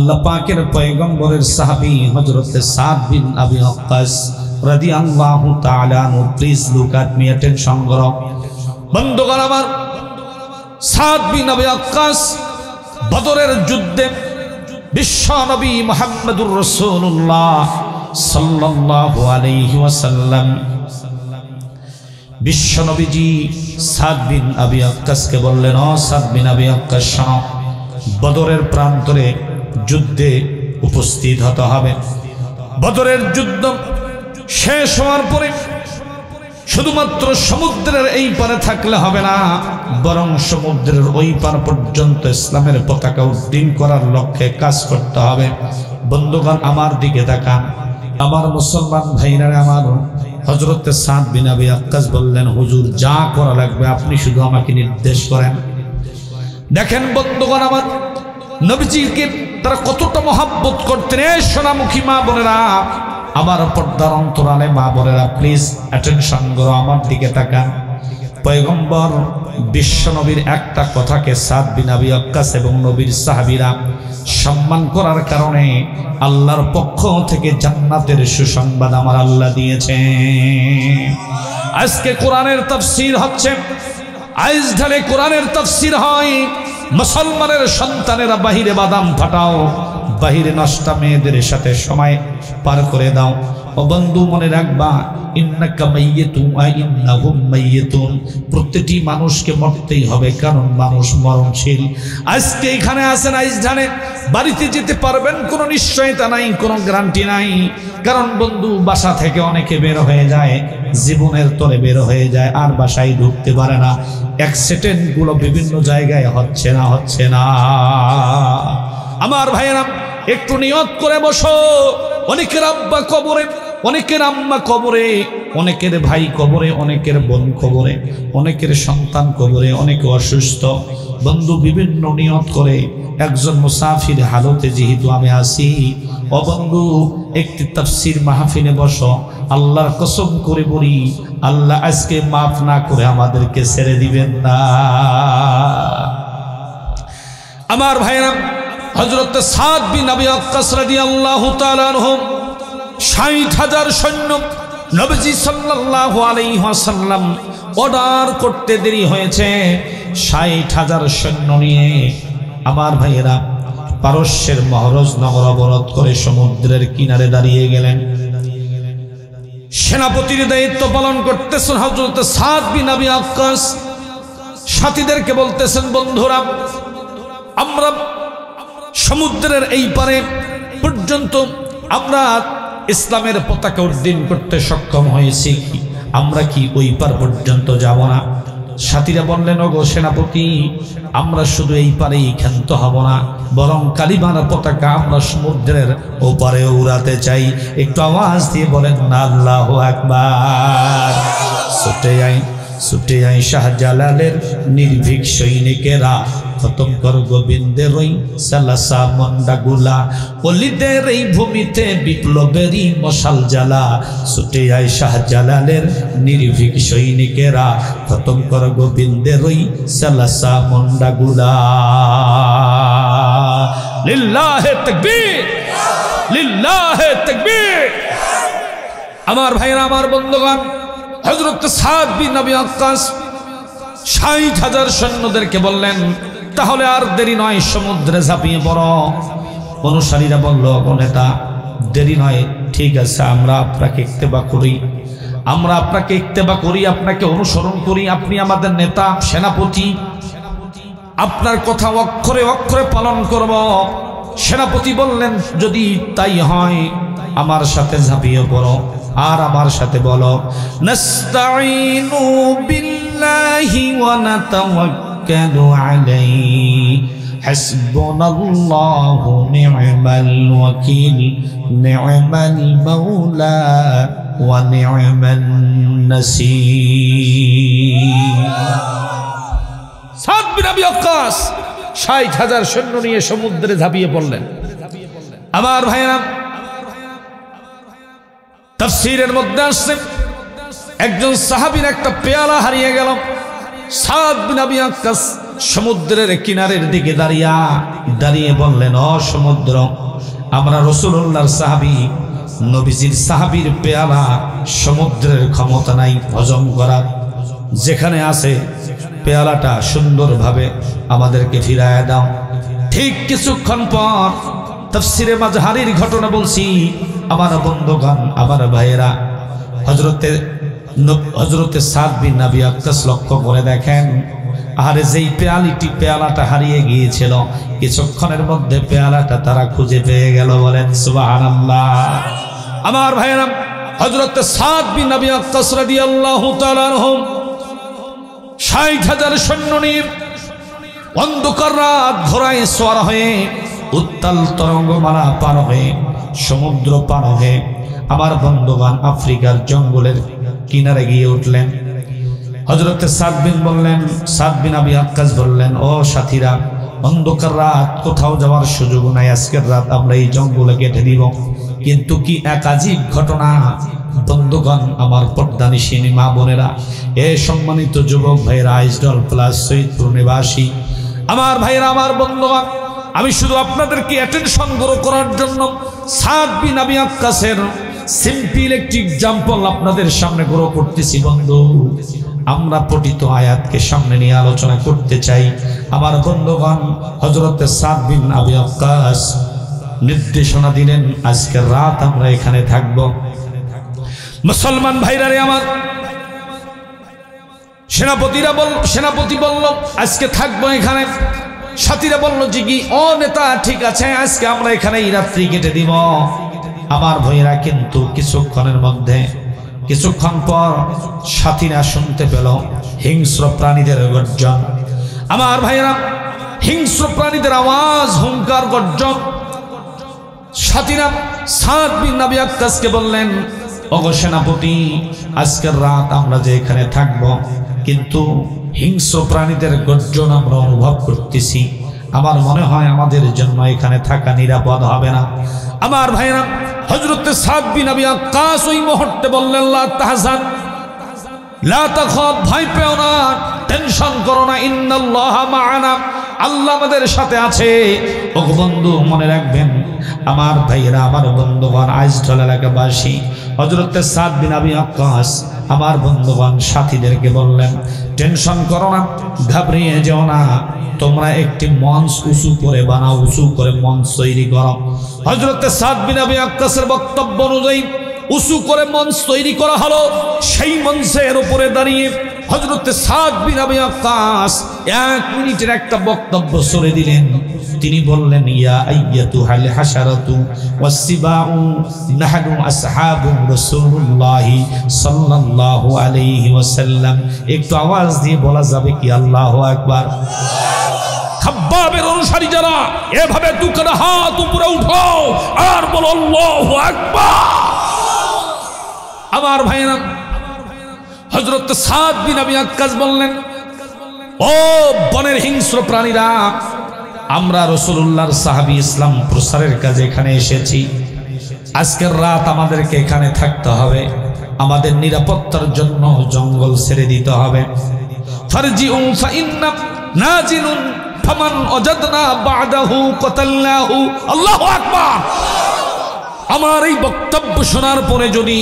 আল্লাহ পাকের পয়গম্বরের সাহাবী হযরত সাদ বিন আবি ওয়াক্কাস রাদিয়াল্লাহু তাআলা আনহু। Please look at me, attention করো বন্ধুগণ আমার। সাদ বিন আবি ওয়াক্কাস বদরের যুদ্ধে বিশ্ব নবী মুহাম্মদুর রাসূলুল্লাহ সাল্লাল্লাহু আলাইহি ওয়াসাল্লাম বিশ্ব নবীজি সাদ বিন আবি ওয়াক্কাসকে বললেন, ও সাদ বিন আবি ওয়াক্কাস, শোনো, বদরের প্রান্তরে যুদ্ধে উপস্থিত হতে হবে। বদরের যুদ্ধ শেষ হওয়ার পরে শুধুমাত্র সমুদ্রের এই পারে থাকলে হবে না, বরং সমুদ্রের ওই পার পর্যন্ত ইসলামের পতাকা উড্ডীন করার লক্ষ্যে কাজ করতে হবে। বন্ধুগণ আমার দিকে তাকান, আমার মুসলমান ভাইরা আমার। হযরত সাদ বিন আবি ওয়াক্কাস বললেন, হুজুর যা করা লাগবে আপনি শুধু আমাকে নির্দেশ করেন। দেখেন বন্ধুগণ আমার, নবীজিকে তারা কতটা মহব্বত করতেন। এই সোনামুখী মা বোনেরা, আমার পর্দার অন্তরালে মা বোনেরা, প্লিজ অ্যাটেনশন করো, আমার দিকে তাকান। পয়গম্বর বিশ্ব নবীর একটা কথাকে সাদ বিন আবি ওয়াক্কাস এবং নবীর সাহাবীরা সম্মান করার কারণে আল্লাহর পক্ষ থেকে জান্নাতের সুসংবাদ আমার আল্লাহ দিয়েছে। আজকে কোরআনের তাফসীর হচ্ছে, আইজ ঢালে কোরআনের তাফসীর হয়। মুসলমানের সন্তানেরা বাহিরে বাদাম ফাটাও, বাহিরে নষ্টা মেয়েদের সাথে সময় পার করে দাও। ও বন্ধু মনে রাখবা, ইন্নাকা মাইয়িতুন ওয়া ইন্নাহুম মাইয়িতুন। প্রত্যেকটি মানুষকে মরতেই হবে, কারণ মানুষ মরণশীল। আজকে এখানে আছেন, আইজ জানেন বাড়িতে যেতে পারবেন কোনো নিশ্চয়তা নাই, কোনো গ্যারান্টি নাই। কারণ বন্ধু বাসা থেকে অনেকে বের হয়ে যায়, জীবনের তরে বের হয়ে যায়, আর বাসায় ঢুকতে পারে না। অ্যাক্সিডেন্ট গুলো বিভিন্ন জায়গায় হচ্ছে না। আমার ভাইয়েরা একটু নিয়ত করে বসো। অনেকের আব্বা কবরে, অনেকের আম্মা কবরে, অনেকের ভাই কবরে, অনেকের বোন কবরে, অনেকের সন্তান কবরে, অনেকে অসুস্থ। বন্ধু বিভিন্ন নিয়ত করে একজন মুসাফির হালতে যেহেতু আমি আসি, ও বন্ধু একটি তাফসীর মাহফিলে বসো। আল্লাহর কসম করে বলি, আল্লাহ আজকে মাফ না করে আমাদেরকে ছেড়ে দিবেন না। আমার ভাইরা, হযরত সাদ বিন আবি ওয়াক্কাস রাদিয়াল্লাহু তাআলা আনহু ৬০,০০০ সৈন্য নবীজি সাল্লাল্লাহু আলাইহি ওয়াসাল্লাম অর্ডার করতে দেরি হয়েছে। ৬০,০০০ সৈন্য নিয়ে আমার ভাইয়েরা পারস্যের মহরজ নগর অবরোধ করে সমুদ্রের কিনারে দাঁড়িয়ে গেলেন। সেনাপতির দায়িত্ব পালন করতেছেন হযরত সাদ বিন আবি ওয়াক্কাস। সাথীদেরকে বলতেছেন, বন্ধুরা আমরা সমুদ্রের এই পারে পর্যন্ত আমরা ইসলামের পতাকা উড্ডীন করতে সক্ষম হয়েছি, আমরা কি ওই পার পর্যন্ত যাব না? সাথীরা বললেন, ওগো সেনাপতি, আমরা শুধু এই পারেই ক্ষান্ত হব না, বরং কালিমার পতাকা আমরা সমুদ্রের ওপারে উড়াতে চাই। একটু আওয়াজ দিয়ে বলেন না আল্লাহু আকবার। ছুটে আই শাহজালালের নির্ভীক সৈনিকেরা, খতম কর গোবিন্দের ওই সালাসা মন্ডাগুলা, অলিদের এই ভূমিতে বিপ্লবেরই মশাল জ্বালা। ছুটে আয় শাহজালালের নির্ভীক সৈনিকেরা, খতম কর গোবিন্দের ওই সালাসা মন্ডাগুলা। লিল্লাহে তাকবীর, লিল্লাহে তাকবীর। আমার ভাইরা, আমার বন্ধুগণ, হযরত সাদ বিন আবি ওয়াক্কাস ৬০,০০০ সৈন্যদেরকে বললেন, তাহলে আর দেরি নয়, সমুদ্রে ঝাঁপিয়ে পড়ো। অনুসারীরা বলল, নেতা দেরি নয়, ঠিক আছে, আমরা আপনাকে ইত্তেবা করি, আপনাকে অনুসরণ করি, আপনি আমাদের নেতা, সেনাপতি, আপনার কথা অক্ষরে অক্ষরে পালন করব। সেনাপতি বললেন, যদি তাই হয় আমার সাথে ঝাঁপিয়ে পড়ো, আর আমার সাথে বলো, নাস্তাঈনু বিল্লাহি ওয়া নাতাওয়াক্কালু আলাইহি, হাসবুনাল্লাহু নি'মাল ওয়াকিল, নি'মাল মাওলা ওয়া নি'মান নাসীর। সাদ বিন আবি ওয়াক্কাস ৬০,০০০ সৈন্য নিয়ে সমুদ্রে ঝাঁপিয়ে পড়লেন। আমার ভাইরা, তাফসীরের মধ্যে আসছে একজন সাহাবীর একটা পেয়ালা হারিয়ে গেল। সাদ বিন আবি ওয়াক্কাস সমুদ্রের কিনারের দিকে দাঁড়িয়ে বললেন, ও সমুদ্র, আমরা রাসূলুল্লাহর সাহাবী, নবীজির সাহাবীর পেয়ালা সমুদ্রের ক্ষমতা নাই হজম করার, যেখানে আছে পেয়ালাটা সুন্দরভাবে আমাদেরকে ফিরায়া দাও। ঠিক কিছুক্ষণ পর তাফসিরে মাজহারির ঘটনা বলছি আমার বন্ধুগণ, আমার ভাইয়েরা, হযরতে সাদ বিন আবি ওয়াক্কাস লক্ষ্য করে দেখেন, আর যেই পেয়ালাটা হারিয়ে গিয়েছিল, কিছুক্ষণের মধ্যে পেয়ালাটা তারা খুঁজে পেয়ে গেল। বলেন সুবহানাল্লাহ। আমার ভাইয়েরা, হযরতে সাদ বিন আবি ওয়াক্কাস রাদিয়াল্লাহু তাআলা আনহু ৬০,০০০ সৈন্য নিয়ে অন্ধকার রাত ঘোড়ায় সওয়ার হয়ে উত্তাল তরঙ্গমালা পার হয়ে সমুদ্র পার হয়ে আমার বন্ধুগণ আফ্রিকার জঙ্গলের কিনারে গিয়ে উঠলেন। হযরতে সাদ বিন আবি ওয়াক্কাস বললেন, ও সাথীরা, অন্ধকার রাত, কোথাও যাওয়ার সুযোগ নাই, আজকের রাত আমরা এই জঙ্গলে কেটে দিব। কিন্তু কি এক আজীব ঘটনা বন্ধুগণ, আমার পর্দানিশিনী মা বোনেরা, এ সম্মানিত যুবক ভাইয়েরা, আইসডল প্লাস সৈয়দপুর নিবাসী আমার ভাইয়েরা, আমার বন্ধুগণ, আমি শুধু আপনাদেরকে অ্যাটেনশন গ্রো করার জন্য সাদ বিন আবি ওয়াক্কাসের সিম্পল একটি এক্সাম্পল আপনাদের সামনে গ্রো করতেছি। বন্ধু, আমরা পঠিত আয়াতকে সামনে নিয়ে আলোচনা করতে চাই। আমার বন্ধুগণ, হযরতে সাদ বিন আবি ওয়াক্কাস নির্দেশনা দিলেন, আজকের রাত আমরা এখানে থাকব। মুসলমান ভাইরা রে আমার, সেনাপতি বলল আজকে থাকবো এখানে। সাথীরা বলল জি কি, ও নেতা, ঠিক আছে, আজকে আমরা এখানে এই রাত্রি কেটে দিব। আমার ভাইরা, কিন্তু কিছুক্ষণ পর সাথীরা শুনতে পেল হিংস্র প্রাণীদের গর্জন। আমার ভাইরা, হিংস্র প্রাণীদের আওয়াজ, হুঙ্কার, গর্জন। সাথীরা সাদ বিন আবি ওয়াক্কাসকে বললেন, ওগো সেনাপতি, আজকের রাত আমরা যে এখানে থাকব, কিন্তু হিংস্র প্রাণীদের গর্জন আমরা অনুভব করতেছি। আমার মনে হয় আমাদের জন্য এখানে থাকা নিরাপদ হবে না। আমার ভাইরা, হযরতে সাদ বিন আবি ওয়াক্কাস ওই মুহূর্তে বললেন, লা তাহজান, লা তাখাফ, ভয় পেও না, টেনশন করো না, ইন্নাল্লাহা মা'ানা, আল্লাহ আমাদের সাথে আছে। ও বন্ধু, মনে রাখবেন আমার ভাইয়েরা, আমার বন্ধুগণ, আইসডল এলাকাবাসী, হযরতে সাদ বিন আবি ওয়াক্কাস আমার বন্ধুগণ সাথীদেরকে বললেন, টেনশন করো না, ঘাবড়িয়ে যেও না, তোমরা একটি মঞ্চ উঁচু করে বানাও, উঁচু করে মঞ্চ তৈরি করো। হযরতে সাদ বিন আবি ওয়াক্কাসের বক্তব্য অনুযায়ী উঁচু করে মঞ্চ তৈরি করা হলো। সেই মঞ্চের উপরে দাঁড়িয়ে হযরতে সাদ বিন আবি ওয়াক্কাস 1 মিনিটের একটা বক্তব্য ছড়ে দিলেন। তিনি বললেন, ইয়া আইয়াতুহাল হাশারাতু ওয়াসসিবাউ, নাহনু আসহাবু রাসূলুল্লাহ সাল্লাল্লাহু আলাইহি ওয়াসাল্লাম। একটু আওয়াজ দিয়ে বলা যাবে কি আল্লাহু আকবার? খাব্বাবের অনুসারী যারা, এভাবে দুখানা হাত উপরে উঠাও আর বলো আল্লাহু আকবার। আমার ভাইরা, হযরত সাদ বিন আবি ওয়াক্কাস বললেন, ও বনের হিংস্র প্রাণীরা, আমরা রাসূলুল্লাহর সাহাবী, ইসলাম প্রচারের কাজে এখানে এসেছি। আজকের রাত আমাদেরকে এখানে থাকতে হবে, আমাদের নিরাপত্তার জন্য জঙ্গল ছেড়ে দিতে হবে। ফারজিউ ফাইন্না নাজিলুন ফামান ওয়াজাদনা বা'দাহু কাতালনাহু। আল্লাহু আকবার। আমার এই বক্তব্য শোনার পরে যদি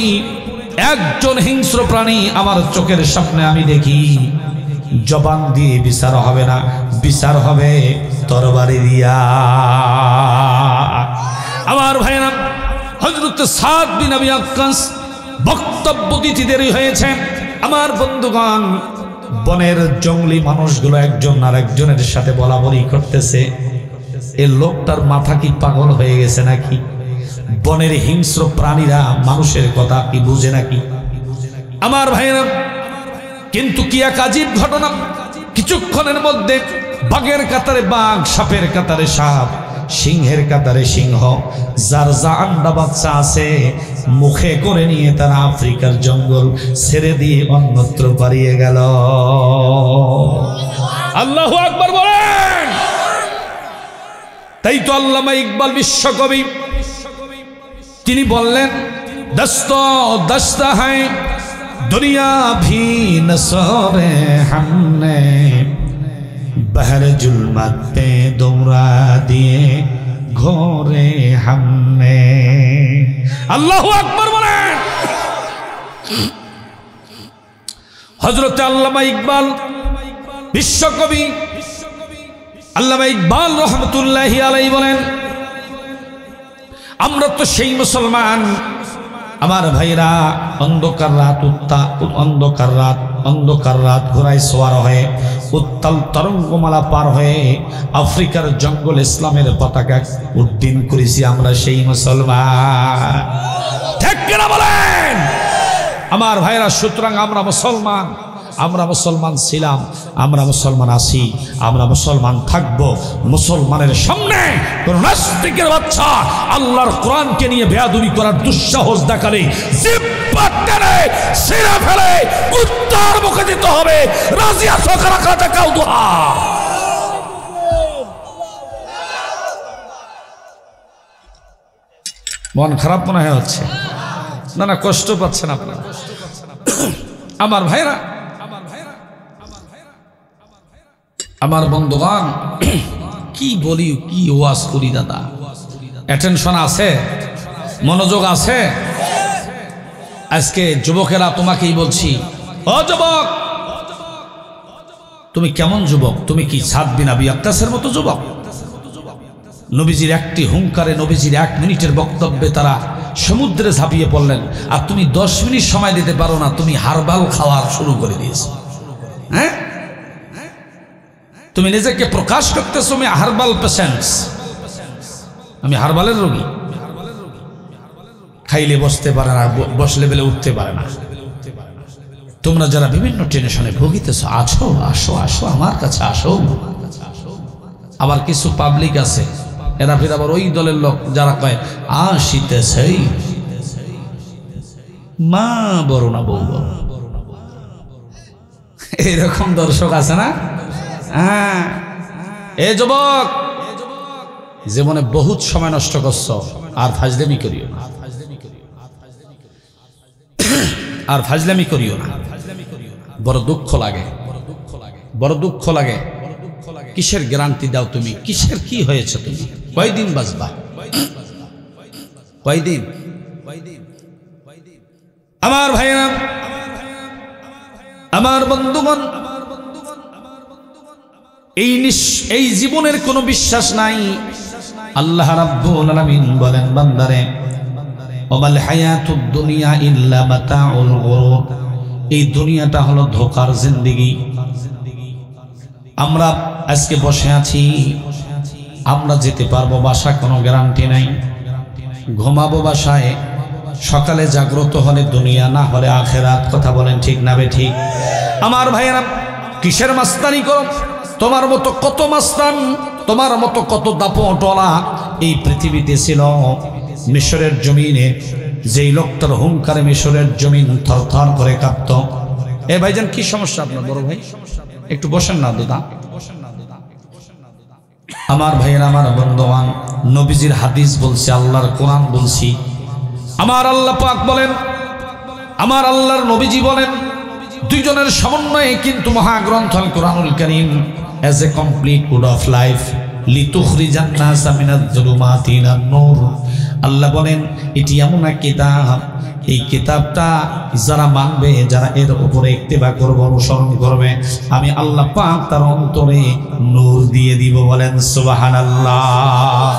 একজন হিংস্র প্রাণী আমার চোখের সামনে আমি দেখি, জবান দিয়ে বিচার হবে না, বিচার হবে তরবারি দিয়া। আমার ভাইরা, হযরত সাদ বিন আবি ওয়াক্কাস বক্তব্য দিতে দেরি হয়েছে। আমার বন্ধুগণ, বনের জঙ্গলি মানুষগুলো একজন আর একজনের সাথে বলাবলি করতেছে, এই লোকটার মাথা কি পাগল হয়ে গেছে নাকি? বনের হিংস্র প্রাণীরা মানুষের কথা কি বুঝে নাকি? আমার ভাইরা, কিন্তু কি এক আজীব ঘটনা! কিছুক্ষণের মধ্যে বাঘের কাতারে বাঘ, সাপের কাতারে সাপ, সিংহের কাতারে সিংহ, যার যা আন্ডা বাচ্চা আছে মুখে করে নিয়ে তারা আফ্রিকার জঙ্গল ছেড়ে দিয়ে অন্যত্র পালিয়ে গেল। আল্লাহু আকবার বলেন। তাই তো আল্লামা ইকবাল বিশ্বকবি তিনি বললেন, দস্ত দস্তা হ্যায় दुनिया भी न सोरे हमने बहर जुल्मत पे दौड़ा दिए घोरे हमने। अल्लाहु अकबर बोलें। हजरत अल्लामा इकबाल विश्वकवि আল্লামা ইকবাল রহমতুল্লাহি আলাইহি বলেন, আমরা তো সেই মুসলমান আমার ভাইরা অন্ধকার রাত ঘোড়ায় সওয়ার হয়ে উত্তাল তরঙ্গমালা পার হয়ে আফ্রিকার জঙ্গল ইসলামের পতাকা উড্ডীন করেছি আমরা সেই মুসলমান। ঠিক কিনা বলেন আমার ভাইরা? সুতরাং আমরা মুসলমান ছিলাম, আমরা মুসলমান আছি, আমরা মুসলমান থাকব। মুসলমানের সামনে কোন নাস্তিকের বাচ্চা আল্লাহর কোরআনকে নিয়ে বেয়াদবি করার দুঃসাহস দেখালে জিহ্বা টেনে ছিঁড়ে ফেলে উত্তর মুখে দিতে হবে। রাজি আছো কারা কারা দেখাও দুহা। মন খারাপ মনে হচ্ছে? না কষ্ট পাচ্ছেন আপনারা আমার ভাইরা, আমার বন্ধুগণ। কি বলি, কি ওয়াজ করি দাদা? অ্যাটেনশন আছে, মনোযোগ আছে? আজকে যুবকেরা তোমাকেই বলছি, ও যুবক, তুমি কেমন যুবক? তুমি কি সাদ বিন আবি ওয়াক্কাসের মতো যুবক? নবীজির একটি হুঙ্কারে, নবীজির 1 মিনিটের বক্তব্যে তারা সমুদ্রে ঝাঁপিয়ে পড়লেন, আর তুমি 10 মিনিট সময় দিতে পারো না, তুমি হারবাল খাওয়ার শুরু করে দিয়েছো। হ্যাঁ, তুমি নিজেকে প্রকাশ করতেছো আমি হারবাল পেশেন্টস, আমি হারবালের রোগী। খাইলে বসতে পারে না, বসলে বেলে উঠতে পারে না। তোমরা যারা বিভিন্ন টেনশনে ভুগিতেছো, আছো আসো আসো আমার কাছে আসো। আবার কিছু পাবলিক আছে, এরা ফির আবার ওই দলের লোক যারা কয় আসিতেছে মা বড় না বউ বড়, এইরকম দর্শক আছে না? হ্যাঁ, এ যুবক, জীবনে বহুত সময় নষ্ট করছো, আর ফাজলামি করিও না, আর ফাজলামি করিও না। বড় দুঃখ লাগে, বড় দুঃখ লাগে। কিসের গ্যারান্টি দাও তুমি? কিসের কি হয়েছে? তুমি কয়দিন বাঁচবা? কয়দিন? আমার ভাইরা, আমার বন্ধুগণ, এই জীবনের কোনো বিশ্বাস নাই। আল্লাহ রাব্বুল আলামিন বলেন, বান্দারে ওয়াল হায়াতুদ দুনিয়া ইল্লা মাতাউল গুরুর, এই দুনিয়াটা হলো ধোঁকার জিন্দেগি। আমরা আজকে বসে আছি, আমরা যেতে পারবো বাসা, কোনো গ্যারান্টি নাই। ঘুমাবো বাসায়, সকালে জাগ্রত হলে দুনিয়া, না হলে আখেরাত। কথা বলেন ঠিক না বে ঠিক? আমার ভাইয়েরা, কিসের মাস্তানি করো? তোমার মতো কত মাস্তান, তোমার মতো কত দাপটওয়ালা এই পৃথিবীতে ছিল। মিশরের জমিনে যেই লোকটার হুঙ্কারে মিশরের জমিন থরথর করে কাঁপত। এ ভাইজান, কি সমস্যা আপনার? বড় ভাই একটু বসেন না দাদা। আমার ভাইয়েরা, আমার বন্ধুবান, নবীজির হাদিস বলছি, আল্লাহর কোরআন বলছি। আমার আল্লাহ পাক বলেন, আমার আল্লাহর নবীজি বলেন, দুইজনের সমন্বয়ে কিন্তু মহাগ্রন্থ আল কোরআনুল কারীম as a complete code of life লিতুখরিজান নাস মিনাজ যুলুমাতি ইলান নূর। আল্লাহ বলেন, এটি এমন এক কিতাব, এই কিতাবটা যারা মানবে, যারা এর উপরে ইত্তেবা করবে, অনুসরণ করবে, আমি আল্লাহ পাক তার অন্তরে নূর দিয়ে দিব। বলেন সুবহানাল্লাহ।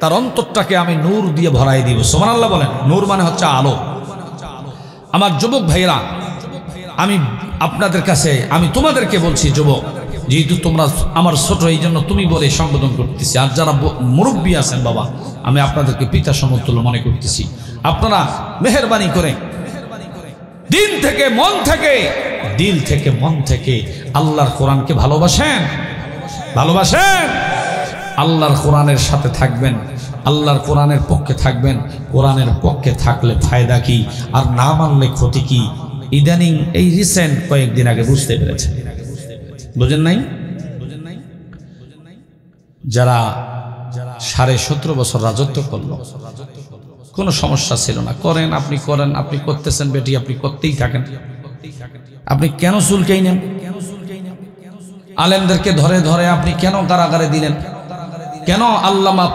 তার অন্তরটাকে আমি নূর দিয়ে ভরাই দিব। সুবহানাল্লাহ বলেন। নূর মানে হচ্ছে আলো। আমার যুবক ভাইরা, আমি আপনাদের কাছে, আমি তোমাদেরকে বলছি, যুবক, যেহেতু তোমরা আমার ছোট, এই জন্য তুমি বলে সম্বোধন করতেছি। আর যারা মুরব্বী আছেন বাবা, আমি আপনাদেরকে পিতা সমতুল্য মনে করতেছি। আপনারা মেহেরবানি করে দিল থেকে মন থেকে আল্লাহর কোরআনকে ভালোবাসেন, ভালোবাসেন। আল্লাহর কোরআনের সাথে থাকবেন, আল্লাহর কোরআনের পক্ষে থাকবেন। কোরআনের পক্ষে থাকলে ফায়দা কি, আর না মানলে ক্ষতি কি? ইদানিং এই রিসেন্ট কয়েকদিন আগে বুঝতে পেরেছেন, বুঝেন নাই? যারা 17.5 বছর রাজত্ব করলো, কোনো সমস্যা ছিল না। করেন, আপনি করেন, আপনি করতেছেন বেটি, আপনি করতেই থাকেন। আপনি কেন চুলকেই নেন? আলেমদেরকে ধরে ধরে আপনি কেন কারাগারে দিলেন? কেন আল্লামা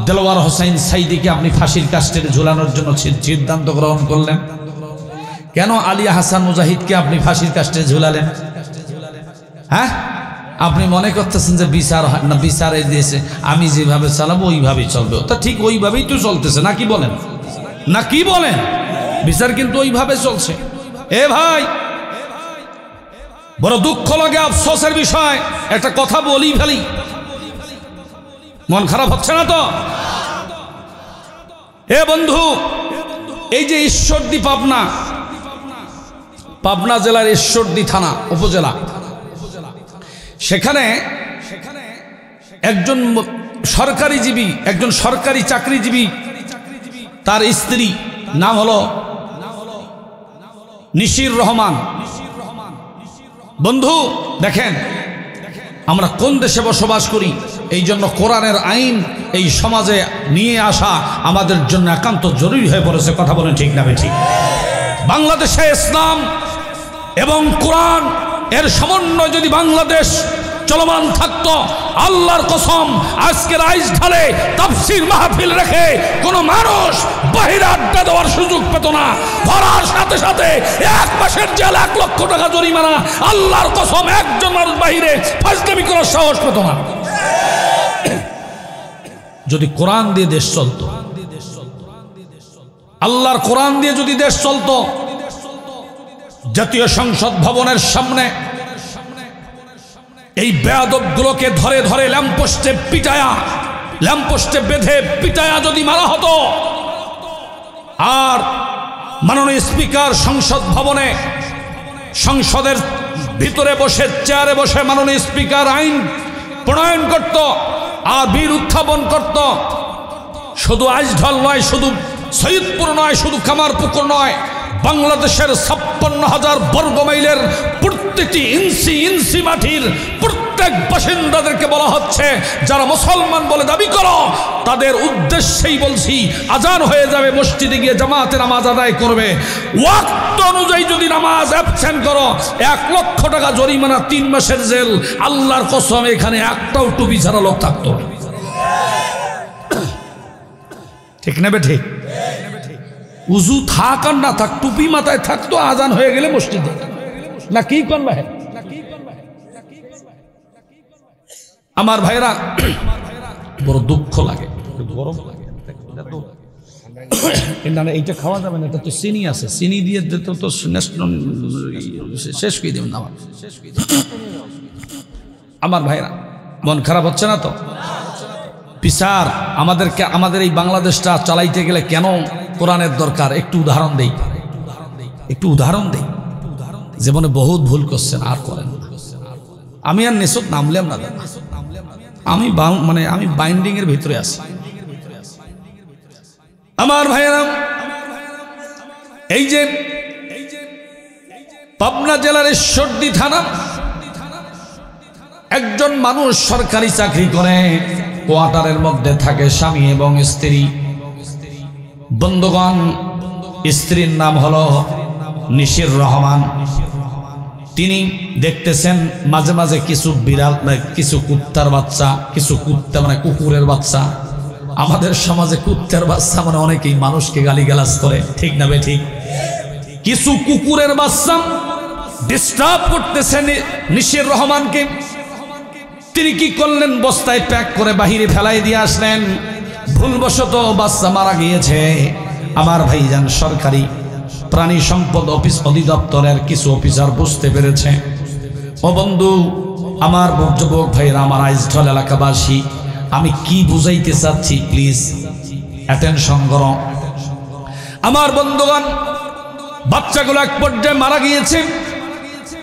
দেলোয়ার হোসেন সাইদিকে আপনি ফাঁসির কাস্টে ঝুলানোর জন্য সিদ্ধান্ত গ্রহণ করলেন? কেন আলিয়া হাসান মুজাহিদকে আপনি ফাঁসির কাস্টে ঝুলালেন? হ্যাঁ, আপনি মনে করতেছেন যে বিচার না, বিচার এই দিয়েছে, আমি যেভাবে চালাবো ওইভাবেই চলবে। তা ঠিক ওইভাবেই তো চলতেছে, না কি বলেন? না কি বলেন? বিচার কিন্তু ওইভাবে চলছে। এ ভাই, বড় দুঃখ লাগে, আফসোসের বিষয়, একটা কথা বলি ফেলি, মন খারাপ হচ্ছে না তো? এ বন্ধু, এই যে ঈশ্বরদী পাবনা জেলার ঈশ্বরদী থানা উপজেলা, সেখানে একজন সরকারিজীবী, একজন সরকারি চাকরিজীবী, তার স্ত্রী নাম হলো নিশির রহমান। বন্ধু দেখেন, আমরা কোন দেশে বসবাস করি, এই জন্য কোরআনের আইন এই সমাজে নিয়ে আসা আমাদের জন্য একান্ত জরুরি হয়ে পড়েছে। কথা বলেন ঠিক না ঠিক? বাংলাদেশে ইসলাম এবং কোরআন এর সমন্বয় যদি বাংলাদেশ চলমান থাকতো, আল্লাহর কসম আজকের আইস ঢালে তাফসীর মাহফিল রেখে কোনো মানুষ বাহিরে আড্ডা দেওয়ার সুযোগ পেত না। ধরার সাথে সাথে 1 মাসের জেল, 1 লক্ষ টাকা জরিমানা। আল্লাহর কসম একজন মানুষ বাহিরে ফাজলামি করার সাহস পেত না। যদি কোরআন দিয়ে দেশ চলতো, আল্লাহর কোরআন দিয়ে যদি দেশ চলতো, জাতীয় সংসদ ভবনের সামনে এই বেয়াদবগুলোকে ধরে ধরে ল্যাম্পপোস্টে পিটায়া, ল্যাম্পপোস্টে বেঁধে পিটায়া যদি মারা হতো, আর মাননীয় স্পিকার সংসদ ভবনে, সংসদের ভিতরে বসে চেয়ারে বসে মাননীয় স্পিকার আইন প্রণয়ন করত আর বীর উত্থাপন করত, শুধু আইসঢাল নয়, শুধু সৈয়দপুর নয়, শুধু কামারপুকুর নয়, বাংলাদেশের 56,000 বর্গ মাইলের প্রত্যেকটি ইঞ্চি ইঞ্চি মাটির প্রত্যেক বাসিন্দাদেরকে বলা হচ্ছে, যারা মুসলমান বলে দাবি করো তাদের উদ্দেশ্যেই বলছি, আজান হয়ে যাবে, মসজিদে গিয়ে জামাতে নামাজ আদায় করবে। ওয়াক্ত অনুযায়ী যদি নামাজ অ্যাবসেন্ট করো, 1 লক্ষ টাকা জরিমানা, 3 মাসের জেল। আল্লাহর কসম এখানে একটাও টুপি ছাড়া লোক থাকতো। ঠিক না বে ঠিক? উজু থাক আর না থাক, টুপি মাথায় থাকতো, আজান হয়ে গেলে মসজিদে। না কি করবে? আমার ভাইরা, বড় দুঃখ লাগে, গরম লাগে। এইটা খাওয়া যাবে না, এটা তো চিনি আছে, চিনি দিয়ে তো শেষ করে দেবেন। আমার ভাইরা, মন খারাপ হচ্ছে না তো? বিচার আমাদেরকে, আমাদের এই বাংলাদেশটা চালাইতে গেলে কেন কোরআনের দরকার? একটু উদাহরণ দেই, একটু উদাহরণ দেই। জীবনে বহুত ভুল করছেন, আর করেন না। আমি আর নেশক নামলাম না দাদা, আমি বাইন্ডিং এর ভিতরে আছি। আমার ভাইয়েরা, এই যে পাবনা জেলার ঈশ্বরদী থানা, একজন মানুষ সরকারি চাকরি করে, কোয়ার্টারের মধ্যে থাকে, স্বামী এবং স্ত্রী। বন্ধুগণ, স্ত্রীর নাম হলো নিশির রহমান। তিনি দেখতেছেন মাঝে মাঝে কিছু বিড়াল, কিছু কুত্তার বাচ্চা, কিছু কুত্তা মানে কুকুরের বাচ্চা। আমাদের সমাজে কুত্তার বাচ্চা মানে অনেকেই মানুষকে গালিগালাজ করে, ঠিক না বে ঠিক? কিছু কুকুরের বাচ্চা ডিস্টার্ব করতেছেন নিশির রহমানকে। তিনি কি করলেন? বস্তায় প্যাক করে বাহিরে ফেলাই দিয়ে আসলেন। ভুলবশত বাচ্চা মারা গিয়েছে। আমার ভাইজান সরকারি প্রাণী সম্পদ অফিস অধিদপ্তরের কিছু অফিসার বুঝতে পেরেছে। ও বন্ধু, আমার যুবক ভাইরা, আমার আইসঢাল এলাকাবাসী, আমি কি বুঝাইতে চাচ্ছি প্লিজ অ্যাটেনশন করো। আমার বন্ধুগণ, বাচ্চাগুলো এক পর্যায়ে মারা গিয়েছে।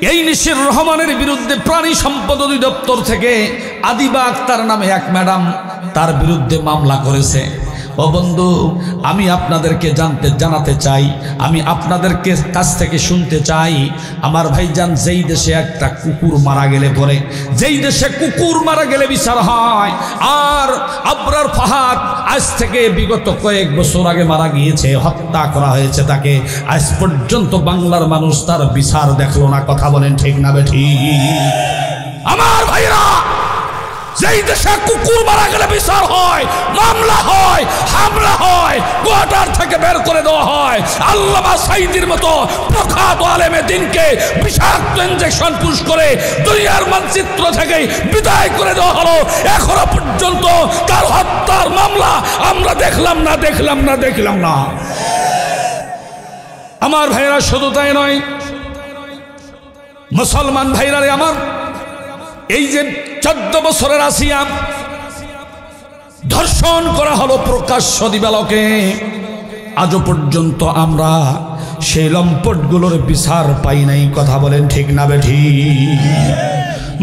এই নিশির রহমানের বিরুদ্ধে প্রাণী সম্পদ অধিদপ্তর থেকে আদিবা আক্তার নামে এক ম্যাডাম তার বিরুদ্ধে মামলা করেছে। ও বন্ধু, আমি আপনাদেরকে জানাতে চাই, আমি আপনাদেরকে কাছ থেকে শুনতে চাই, আমার ভাইজান, যেই দেশে একটা কুকুর মারা গেলে পরে, যেই দেশে কুকুর মারা গেলে বিচার হয়, আর আবরার ফাহাদ আজ থেকে বিগত কয়েক বছর আগে মারা গিয়েছে, হত্যা করা হয়েছে তাকে, আজ পর্যন্ত বাংলার মানুষ তার বিচার দেখলো না। কথা বলেন ঠিক না বেঠিক? আমার ভাইরা, যেই দেশে কুকুর মারা গেলে বিচার হয়, মামলা হয়, হামলা হয়, কোয়ার্টার থেকে বের করে দেওয়া হয়, আল্লামা সাঈদীর মতো প্রখ্যাত আলেমে দ্বীনকে বিষাক্ত ইনজেকশন পুশ করে দুনিয়ার মানচিত্র থেকে বিদায় করে দেওয়া হলো। এখনো পর্যন্ত তার হত্যার মামলা আমরা দেখলাম না। আমার ভাইরা, শুধু তাই নয়, মুসলমান ভাইরা রে আমার, এই যে 14 বছরের আসিয়া ধর্ষণ করা হলো প্রকাশ্য দিবালোকে, আজও পর্যন্ত আমরা সেই লম্পটগুলোর বিচার পাই নাই। কথা বলেন ঠিক না বেঠিক?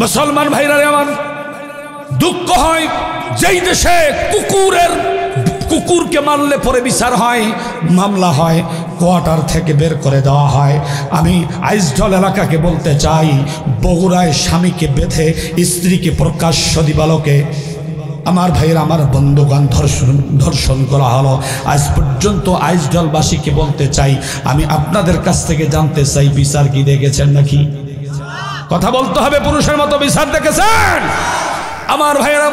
মুসলমান ভাইরা রে আমার, দুঃখ হয় যেই দেশে কুকুরকে মারলে পরে বিচার হয়, মামলা হয়, কোয়ার্টার থেকে বের করে দেওয়া হয়। আমি আইজডল এলাকাকে বলতে চাই, বগুড়ায় স্বামীকে বেঁধে স্ত্রীকে প্রকাশ্য দিবালোকে, আমার ভাইয়ের, আমার বন্ধুগণ, ধর্ষণ করা হলো। আজ পর্যন্ত আইজডলবাসীকে বলতে চাই, আমি আপনাদের কাছ থেকে জানতে চাই, বিচার কি দেখেছেন নাকি? কথা বলতে হবে, পুরুষের মতো বিচার দেখেছেন? আমার ভাইয়েরা,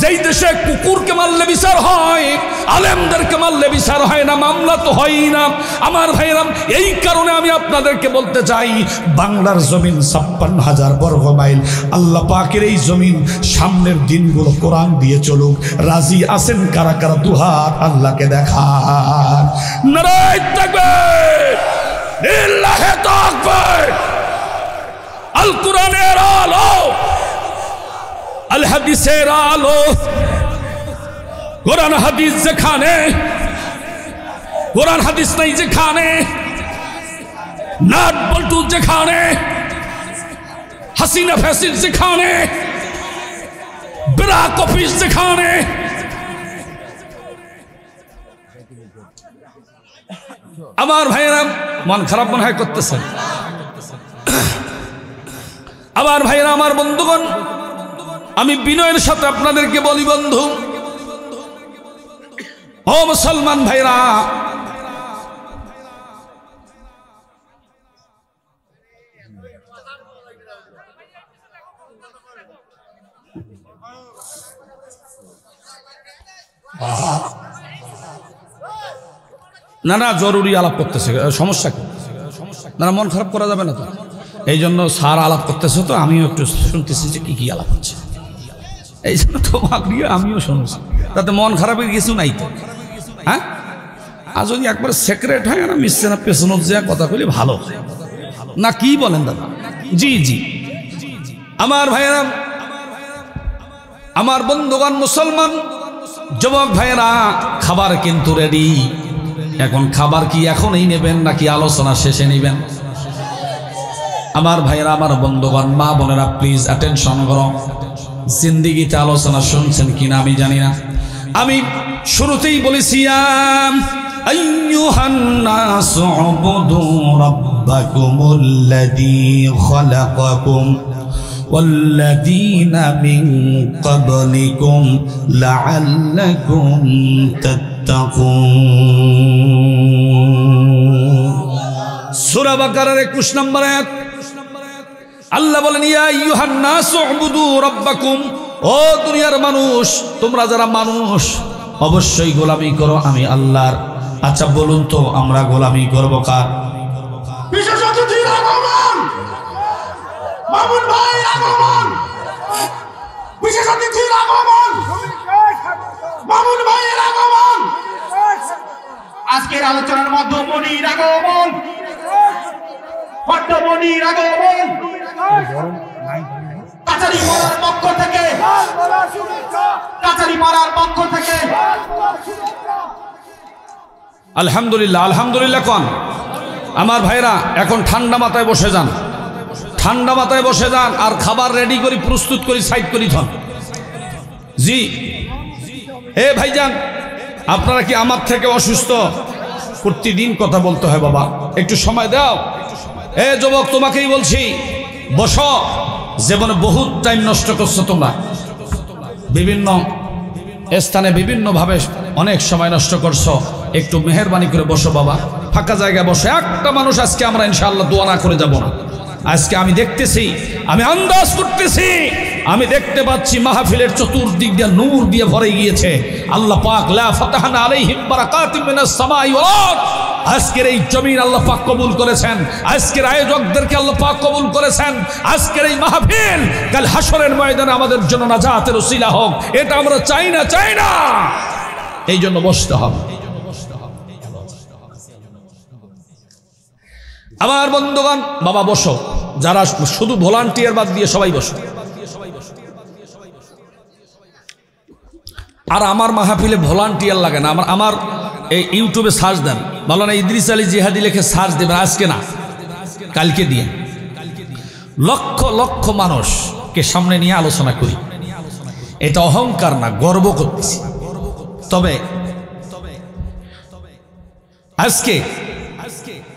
যেই দেশে কুকুরকে মারলে বিচার হয়, আলেমদেরকে মারলে বিচার হয় না, মামলা তো হয়ই না। আমার ভাইরাম, এই কারণে আমি আপনাদেরকে বলতে চাই, বাংলার জমিন 56,000 বর্গ মাইল, আল্লাহ পাকের এই জমিন সামনের দিনগুলো কোরআন দিয়ে চলুক। রাজি আছেন কারা কারা? দুহাত আল্লাহকে দেখান। নারায়ে তাকবীর, লিল্লাহি তাকবীর। আল কোরআনের আলো, আল হাদিসের আলো, কোরআন হাদিস যেখানে, কোরআন হাদিস নাই যেখানে, নাট বল্টু যেখানে, হাসিনা ফ্যাসিড যেখানে, ব্রাক অফিস যেখানে, আমার ভাইয়েরা মন খারাপ মনে হয় করতেছেন। আমার ভাইয়েরা, আমার বন্ধুগণ, আমি বিনয়ের সাথে আপনাদেরকে বলি, বন্ধু ও মুসলমান ভাইরা, না জরুরি আলাপ করতেছে, সমস্যা কি? না মন খারাপ করা যাবে না তো, এই জন্য স্যার আলাপ করতেছে, তো আমিও একটু শুনতেছি যে কি আলাপ হচ্ছে, এই জন্য তো আমিও শুনছি, তাতে মন খারাপের কিছু নাই তো। হ্যাঁ, আর যদি একবার সেক্রেট হয় না, মিশছে না, পেছনের যে কথা বলি ভালো না, কি বলেন দাদা? জি জি, আমার ভাইয়েরা, আমার বন্ধুগণ, মুসলমান যুবক ভাইয়েরা, খাবার কিন্তু রেডি। এখন খাবার কি এখনই নেবেন নাকি আলোচনা শেষে নেবেন? আমার ভাইয়েরা, আমার বন্ধুগণ, মা বোনেরা, প্লিজ অ্যাটেনশন করো। জিন্দিগিতে আলোচনা শুনছেন কিনা আমি জানি না, আমি শুরুতেই বলেছি, আইয়ুহান নাসু উবুদু রাব্বাকুমুল্লাযী খালাকাকুম ওয়াল্লাযীনা মিন ক্বাবলিকুম লাআল্লাকুম তাত্তাকুন। সূরা বাকারার 21 নম্বর আয়াত, আল্লাহ বলেন, ইয়া আইয়ুহান নাসু উবুদু রাব্বাকুম, ও দুনিয়ার মানুষ, তোমরা যারা মানুষ, অবশ্যই গোলামি করো আমি আল্লাহর। আচ্ছা বলুন তো, আমরা গোলামি করব কার? বিশেষ অতিথির আগমন, মামুন ভাইয়ের আগমন, বিশেষ অতিথির আগমন, মামুন ভাইয়ের আগমন, আজকের আলোচনার মাধ্যমে মনির আগমন, পদ্মমণির আগমন, কাচারি পাড়ার পক্ষ থেকে, কাচারি পাড়ার পক্ষ থেকে আলহামদুলিল্লাহ, আলহামদুলিল্লাহ। কোন আমার ভাইরা, এখন ঠান্ডা মাথায় বসে যান, ঠান্ডা মাথায় বসে যান, আর খাবার রেডি করি, প্রস্তুত করি, সাইড করি থন। জি এ ভাইজান, আপনারা কি আমার থেকে অসুস্থ? প্রতিদিন কথা বলতে হয় বাবা, একটু সময় দাও। এ যুবক, তোমাকেই বলছি, বসো। জীবনে বহুত টাইম নষ্ট করছো তোমরা, বিভিন্ন স্থানে বিভিন্নভাবে অনেক সময় নষ্ট করছো। একটু মেহেরবানি করে বসো বাবা, ফাঁকা জায়গায় বসো। একটা মানুষ আজকে আমরা ইনশাআল্লাহ দোয়া না করে যাব না। আজকে আমি দেখতেছি, আমি আন্দাজ করতেছি, আমি দেখতে পাচ্ছি মাহফিলের চতুর্দিক দিয়ে নূর দিয়ে ভরে গিয়েছে। আল্লাহ পাক লা ফাতাহনা আলাইহিম বারাকাতিম মিনাস সামাই ওয়াল আরদ। আজকের এই জমিন আল্লাহ পাক কবুল করেছেন, আজকের আয়োজকদেরকে আল্লাহ পাক কবুল করেছেন। আজকের এই মাহফিল কাল হাসরের ময়দানে আমাদের জন্য নাজাতের ওসিলা হোক, এটা আমরা চাই না। এই জন্য বসতে হবে। আমার বন্ধুগণ, বাবা বসো। যারা শুধু ভলান্টিয়ার বাদ দিয়ে সবাই বসো। আর আমার মাহফিলে ভলান্টিয়ার লাগে না। আমার এই ইউটিউবে সার্চ দেন, বলো না ইদ্রিস আলী জিহাদি লিখে সার্চ দেবেন। আজকে না, কালকে দিয়ে লক্ষ লক্ষ মানুষকে সামনে নিয়ে আলোচনা করি। এটা অহংকার না, গর্ব করতেছি। তবে আজকে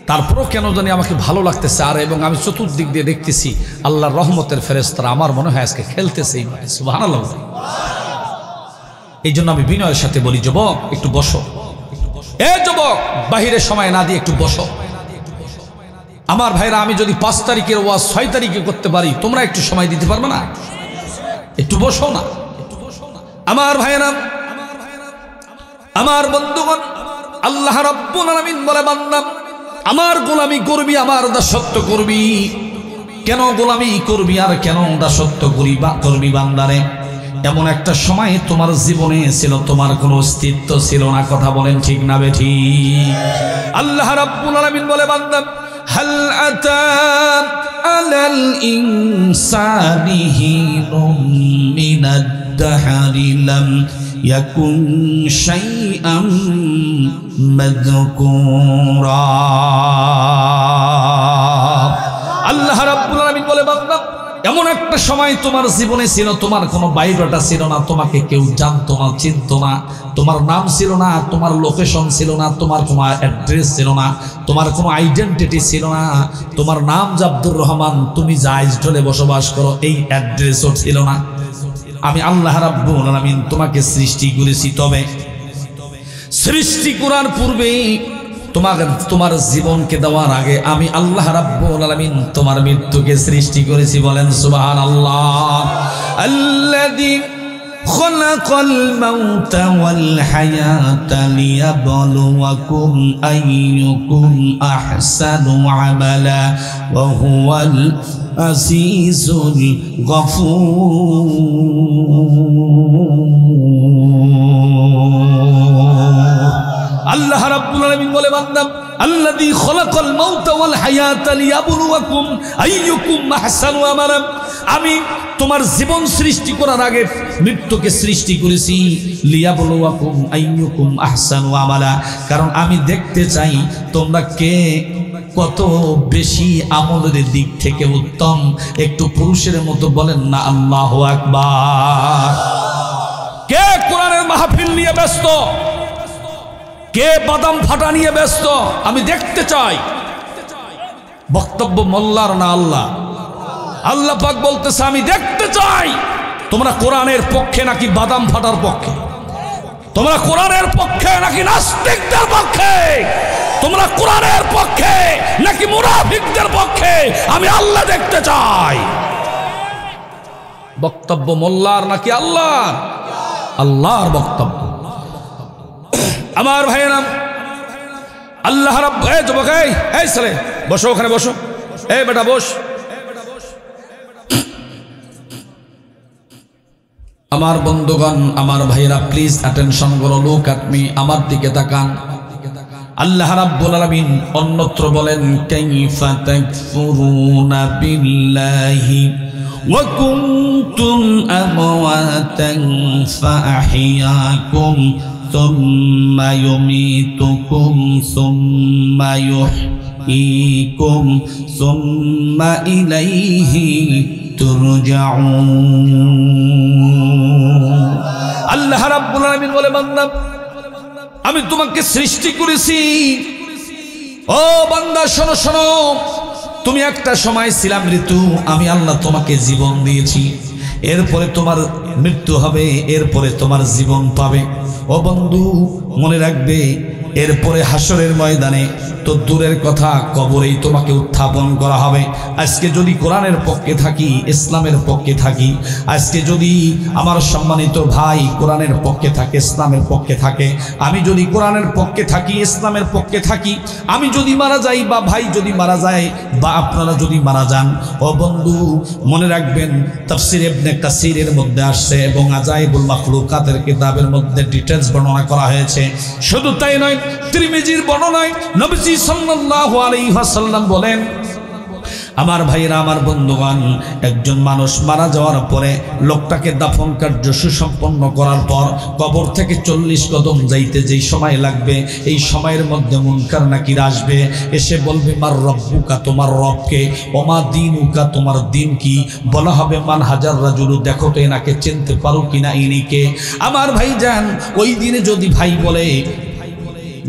তারপরও কেন জানি আমাকে ভালো লাগতেছে। আর এবং আমি চতুর্দিক দিয়ে দেখতেছি আল্লাহর রহমতের ফেরেশতারা, আমার মনে হয় আজকে খেলতেছে। সুবহানাল্লাহ। এই জন্য আমি বিনয়ের সাথে বলি, যুবক একটু বসো। এ যুবক, বাহিরে সময় না দিয়ে একটু বসো। আমার ভাইরা, আমি যদি 5 তারিখের ওয়াজ 6 তারিখে করতে পারি, তোমরা একটু সময় দিতে পারবে না? একটু বসো না আমার ভাইরা, আমার বন্ধুগণ। আল্লাহ রাব্বুল আলামিন বলে, বান্দা আমার গোলামি করবি, আমার দাসত্ব করবি। কেন গোলামি করবি আর কেন দাসত্ব করবি বান্দারে? এমন একটা সময় তোমার জীবনে ছিল, তোমার কোনো অস্তিত্ব ছিল না। কথা বলেন ঠিক না বেঠিক? আল্লাহ রাব্বুল আলামিন বলে, বান্দা হাল আতা আলাল ইনসানি হিনুম মিনাদ দাহরি লাম ইয়াকুন শাইআম মাযকুরা। আল্লাহ রাব্বুল আলামিন বলে, বান্দা এমন একটা সময় তোমার জীবনে ছিল, তোমার কোনো বায়োডাটা ছিল না, তোমাকে কেউ জানতো না, চিনতো না, তোমার নাম ছিল না, তোমার লোকেশন ছিল না, তোমার কোনো অ্যাড্রেস ছিল না, তোমার কোনো আইডেন্টিটি ছিল না। তোমার নাম আব্দুর রহমান, তুমি জায়েজ ঢলে বসবাস করো, এই অ্যাড্রেসও ছিল না। আমি আল্লাহ রাব্বুল আলামিন তোমাকে সৃষ্টি করেছি। তবে সৃষ্টি করার পূর্বে তোমার জীবনকে দেওয়ার আগে আমি আল্লাহ রাব্বুল আলামিন তোমার মৃত্যুকে সৃষ্টি করেছি। বলেন সুবহানাল্লাহ। আল্লাযী খালাকাল মাউতা ওয়াল হায়াতা লিয়াবলুয়াকুম আইয়ুকুম আহসানু আমালা ওয়া হুয়াল আজিজুল গফুর। আল্লাহ রাব্বুল আলামিন বলে, বান্দা আল্লাযী খালাকাল মাউতা ওয়াল হায়াতা লিয়াবলুয়াকুম আইয়ুকুম আহসানু আমালা। আমি তোমার জীবন সৃষ্টি করার আগে মৃত্যুকে সৃষ্টি করেছি। লিয়াবলুয়াকুম আইয়ুকুম আহসানু আমালা, কারণ আমি দেখতে চাই তোমরা কে কত বেশি আমলের দিক থেকে উত্তম। একটু পুরুষের মতো বলেন না আল্লাহু আকবার। কে কোরআনের মাহফিল নিয়ে ব্যস্ত, কে বাদাম ফাটা নিয়ে ব্যস্ত, আমি দেখতে চাই। বক্তব্য মোল্লার না আল্লাহ। আল্লাহ পাক বলতেছে, আমি দেখতে চাই তোমরা কোরআনের পক্ষে নাকি বাদাম ফাটার পক্ষে, তোমরা কোরআনের পক্ষে নাকি নাস্তিকদের পক্ষে, তোমরা কোরআনের পক্ষে নাকি মুনাফিকদের পক্ষে, আমি আল্লাহ দেখতে চাই। বক্তব্য মোল্লার নাকি আল্লাহর? আল্লাহর বক্তব্য। আমার ভাইয়েরা, আল্লাহ রাব্বুল এই যুবক, এই ছেলে বসো, ওখানে বসো, এই বেটা বস। আমার বন্ধুগণ, আমার ভাইয়েরা, প্লিজ অ্যাটেনশন করো, লুক এট মি, আমার দিকে তাকান। আল্লাহ রাব্বুল আলামিন অন্যত্র বলেন, কাইফা তাকফুরুনা বিল্লাহি ওয়া কুনতুম আমওয়াতান ফাআহইয়াকুম সুম্মা ইউমীতুকুম সুম্মা ইউহয়ীকুম সুম্মা ইলাইহি তুরজাউন। আল্লাহ রাব্বুল আলামিন বলে, বান্দা আমি তোমাকে সৃষ্টি করেছি। ও বান্দা শোনো শোনো, তুমি একটা সময় ছিলা মৃত্যু, আমি আল্লাহ তোমাকে জীবন দিয়েছি, এরপরে তোমার মৃত্যু হবে, এরপরে তোমার জীবন পাবে। ও বন্ধু মনে রাখবে, এরপরে হাসরের ময়দানে তো দূরের কথা, কবরেই তোমাকে উত্থাপন করা হবে। আজকে যদি কোরআনের পক্ষে থাকি, ইসলামের পক্ষে থাকি, আজকে যদি আমার সম্মানিত ভাই কোরআনের পক্ষে থাকে, ইসলামের পক্ষে থাকে, আমি যদি কোরআনের পক্ষে থাকি, ইসলামের পক্ষে থাকি, আমি যদি মারা যাই বা ভাই যদি মারা যায় বা আপনারা যদি মারা যান, ও বন্ধু মনে রাখবেন, তাফসীর ইবনে কাসিরের মধ্যে আসছে এবং আজাইবুল মাখলুকাতের কিতাবের মধ্যে ডিটেইলস বর্ণনা করা হয়েছে। শুধু তাই নয়, তিরমিজির বর্ণনায় নবীজি সাল্লাল্লাহু আলাইহি ওয়াসাল্লাম বলেন, আমার ভাইরা, আমার বন্ধুগণ, একজন মানুষ মারা যাওয়ার পরে লোকটাকে দাফন কার্য সুসম্পন্ন করার পর কবর থেকে 40 কদম যাইতে যেই সময় লাগবে, এই সময়ের মধ্যে মুনকার নাকির আসবে, এসে বলবে মার রব্বুকা, তোমার রবকে, ওমা দীনুকা, তোমার দিন কি। বলা হবে মান হাজার রাজুলু, দেখো তো এনাকে চিনতে পারো কিনা ইনিকে। আমার ভাইজান, ওই দিনে যদি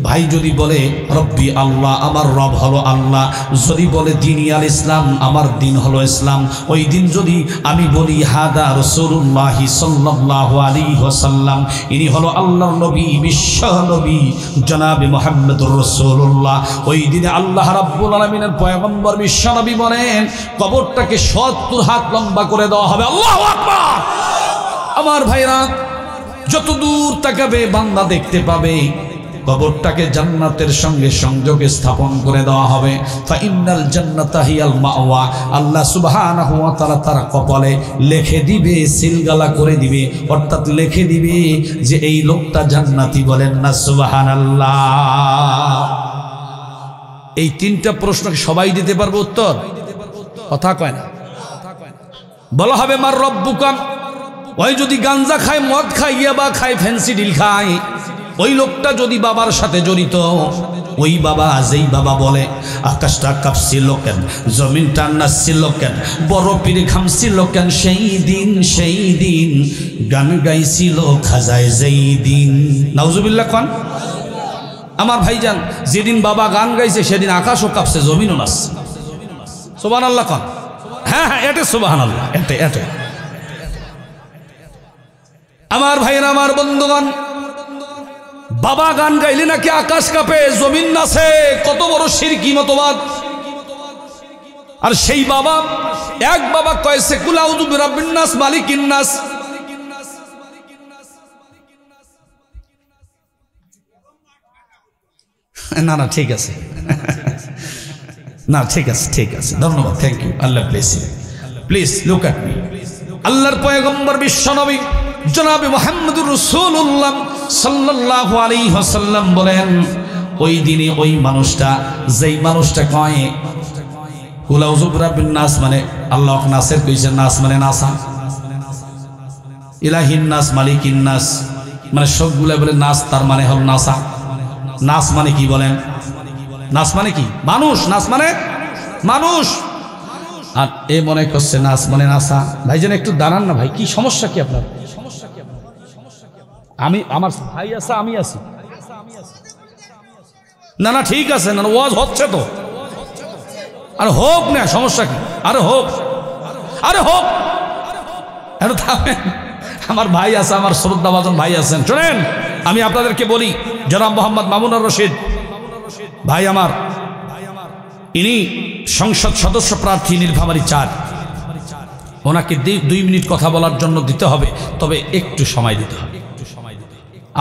ভাই যদি বলে রব্বি আল্লাহ, আমার রব হলো আল্লাহ, যদি বলে দিনী আল ইসলাম, আমার দিন হলো ইসলাম, ওই দিন যদি আমি বলি হাদা রাসূলুল্লাহ সাল্লাল্লাহু আলাইহি ওয়াসাল্লাম, ইনি হলো আল্লাহর নবী, বিশ্ব নবী জনাবে মুহাম্মদুর রাসূলুল্লাহ, ওই দিনে আল্লাহ রাব্বুল আলামিনের পয়গম্বর বিশ্ব নবী বলেন, কবরটাকে 70 হাত লম্বা করে দেওয়া হবে। আল্লাহু আকবার। আমার ভাইরা, যত দূর তাকাবে বান্দা দেখতে পাবে কবরটাকে জান্নাতের সঙ্গে সংযোগে স্থাপন করে দেওয়া হবে। ফাইনাল জান্নাতা হিয়াল মাওয়া, আল্লাহ সুবহানাহু ওয়া তাআলা তার কপালে লিখে দিবে, সিলগালা করে দিবে, অর্থাৎ লিখে দিবে যে এই লোকটা জান্নাতি। বলেন না সুবহানাল্লাহ। এই 3টা প্রশ্ন সবাই দিতে পারবে উত্তর? কথা কয় না। বলা হবে মার রব্বুকা, ওই যদি গাঞ্জা খায়, মদ খায়, ইয়াবা খায়, ফ্যান্সি ডিল খায়, ওই লোকটা যদি বাবার সাথে জড়িত, ওই বাবা, যেই বাবা বলে আকাশটা কাঁপছিল কেন, জমিনটা নাচছিল কেন, বরফের ঘামছিল কেন, সেই দিন গান গাইছিল খাজায় যেই দিন। নাউজুবিল্লাহ খান। আমার ভাইজান, যেদিন বাবা গান গাইছে সেদিন আকাশও কাঁপছে, জমিনও নাচছে। সুবহানাল্লাহ খান। হ্যাঁ হ্যাঁ, এটা সুবহানাল্লাহ, এটা। আমার ভাইয়েরা, আমার বন্ধুগণ, বাবা গান গাইলে নাকি আকাশ কাঁপে, জমিন নাচে, কত বড় শিরকি মতবাদ। আর সেই বাবা, এক বাবা কয়েছে কুল আউযু বিরাব্বিন নাস মালিকিন নাস, না ঠিক আছে, না ঠিক আছে, ধন্যবাদ, thank you, Allah bless you, please look at me. আল্লাহর পয়গম্বর বিশ্বনবী জনাবে মুহাম্মদুর রাসূলুল্লাহ সাল্লাল্লাহু আলাইহি ওয়াসাল্লাম বলেন, ওই দিনে ওই মানুষটা, যেই মানুষটা কয় কুল আউযু বিরাব্বিন নাস, মানে আল্লাহ নাসের কইছে, নাস মানে নাসা, ইলাহিন নাস মালিকিন নাস, মানে সবগুলা বলে নাস, তার মানে হল নাসা। নাস মানে কি বলেন? নাস মানে কি? মানুষ। নাস মানে মানুষ। আর এ মনে করছে নাস মানে নাসা। ভাইজান একটু দাঁড়ান না ভাই, কি সমস্যা কি আপনার? আমার ভাই আছে, আমি আছি। না ঠিক আছে, না ওয়াজ হচ্ছে তো, আর হোক না, সমস্যা কি? আরে হোক। আমার ভাই আছে, আমার শ্রদ্ধাভাজন ভাই আছেন। শোনেন, আমি আপনাদেরকে বলি, জনাব মোহাম্মদ মামুনুর রশিদ ভাই আমার, ইনি সংসদ সদস্য প্রার্থী নীলফামারী 4। ওনাকে 2 মিনিট কথা বলার জন্য দিতে হবে, তবে একটু সময় দিতে হবে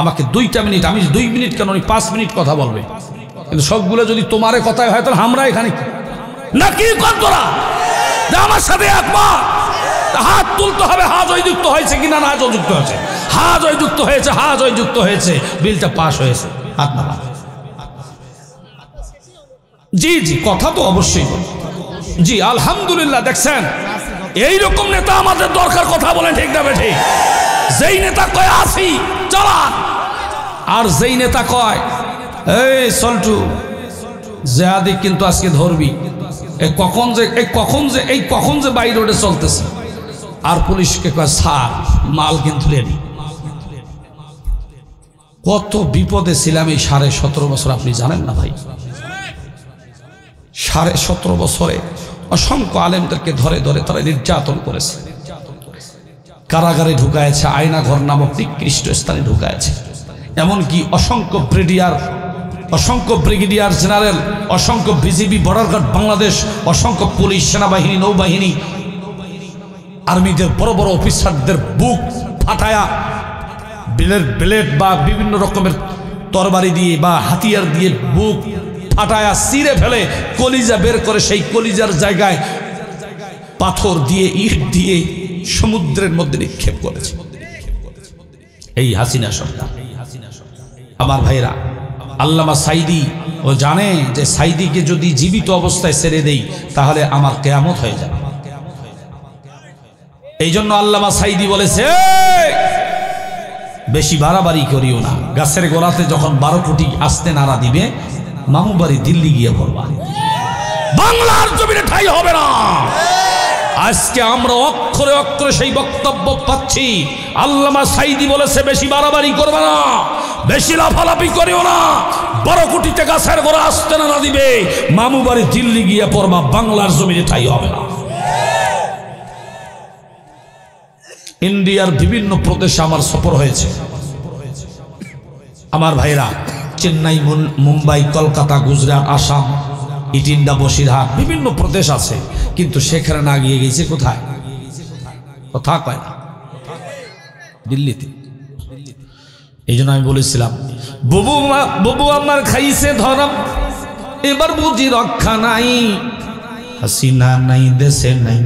আমাকে। 2টা মিনিট, আমি 2 মিনিট কেন, উনি 5 মিনিট কথা বলবে। কিন্তু সবগুলো যদি তোমারে কথায় হয়, তাহলে আমরা এখানে নাকি তোরা আমার সাথে একমত, হাত তুলতে হবে। হাজ যুক্ত হয়েছে কিনা? না, যুক্ত হয়েছে। হাজ যুক্ত হয়েছে, বিলটা পাস হয়েছে। হাত নামা। জি, কথা তো অবশ্যই। জি আলহামদুলিল্লাহ। দেখছেন, এইরকম নেতা আমাদের দরকার। কথা বলেন ঠিক না ঠিক? যেই নেতা কয় আসি চলা, আর যেই নেতা কয় এই সল্টু জেহাদি কিন্তু আজকে ধরবি, কখন যে বাই রোডে চলতেছে, আর পুলিশকে কয় স্যার মাল কিন্তু রেডি। কত বিপদে ছিলাম এই 17.5 বছর, আপনি জানেন না ভাই। 17.5 বছরে অসংখ্য আলেমদেরকে ধরে ধরে তারা নির্যাতন করেছে, কারাগারে ঢুকায়েছে, আয়না ঘর নামক নিকৃষ্ট স্থানে ঢুকায়েছে। এমনকি অসংখ্য ব্রিগেডিয়ার জেনারেল, অসংখ্য বিজিবি, বর্ডার গার্ড বাংলাদেশ, অসংখ্য পুলিশ, সেনাবাহিনী, নৌবাহিনী, আর্মিদের বড় বড় অফিসারদের বুক ফাটায়া ব্লেড বা বিভিন্ন রকমের তরবারি দিয়ে বা হাতিয়ার দিয়ে বুক ফাটায়া ছিঁড়ে ফেলে কলিজা বের করে সেই কলিজার জায়গায় পাথর দিয়ে, ইট দিয়ে সমুদ্রের মধ্যে নিক্ষেপ করেছে এই হাসিনা সরকার। আমার ভাইরা, আল্লামা সাইদি ও জানে যে সাইদিকে যদি জীবিত অবস্থায় ছেড়ে দেই তাহলে আমার কিয়ামত হয়ে যাবে। এই জন্য আল্লামা সাইদি বলেছে, বেশি বাড়াবাড়ি করিও না, গাছের গোড়াতে যখন 12 কোটি আসতে নাড়া দিবে, মামু বাড়ি দিল্লি গিয়ে পড়বা, বাংলার জমিনে ঠাঁই হবে না। আজকে আমরা অক্ষরে অক্ষরে সেই বক্তব্য পাচ্ছি। আল্লামা সাইদি বলেছে, বেশি বাড়াবাড়ি করবে না, বেশি লাফালাফি করিও না, 12 কোটিতে গাছের গোড়া আসতে না দিবে, মামু বাড়ি দিল্লি গিয়ে পড়বা, বাংলার জমিনে ঠাঁই হবে না। ইন্ডিয়ার বিভিন্ন প্রদেশে আমার সফর হয়েছে। আমার ভাইরা, চেন্নাই, মুম্বাই, কলকাতা, গুজরাট, আসাম, ইটিন্ডা, বসিরহাট, বিভিন্ন প্রদেশ আছে, কিন্তু সেখানে না গিয়ে গেছে কোথায়? কথা কয় না, দিল্লিতে। এই জন্য আমি বলেছিলাম, বুবু আমার খাইছে ধরম, এবার বুঝি রক্ষা নাই, হাসিনা নাই দেশে নাই,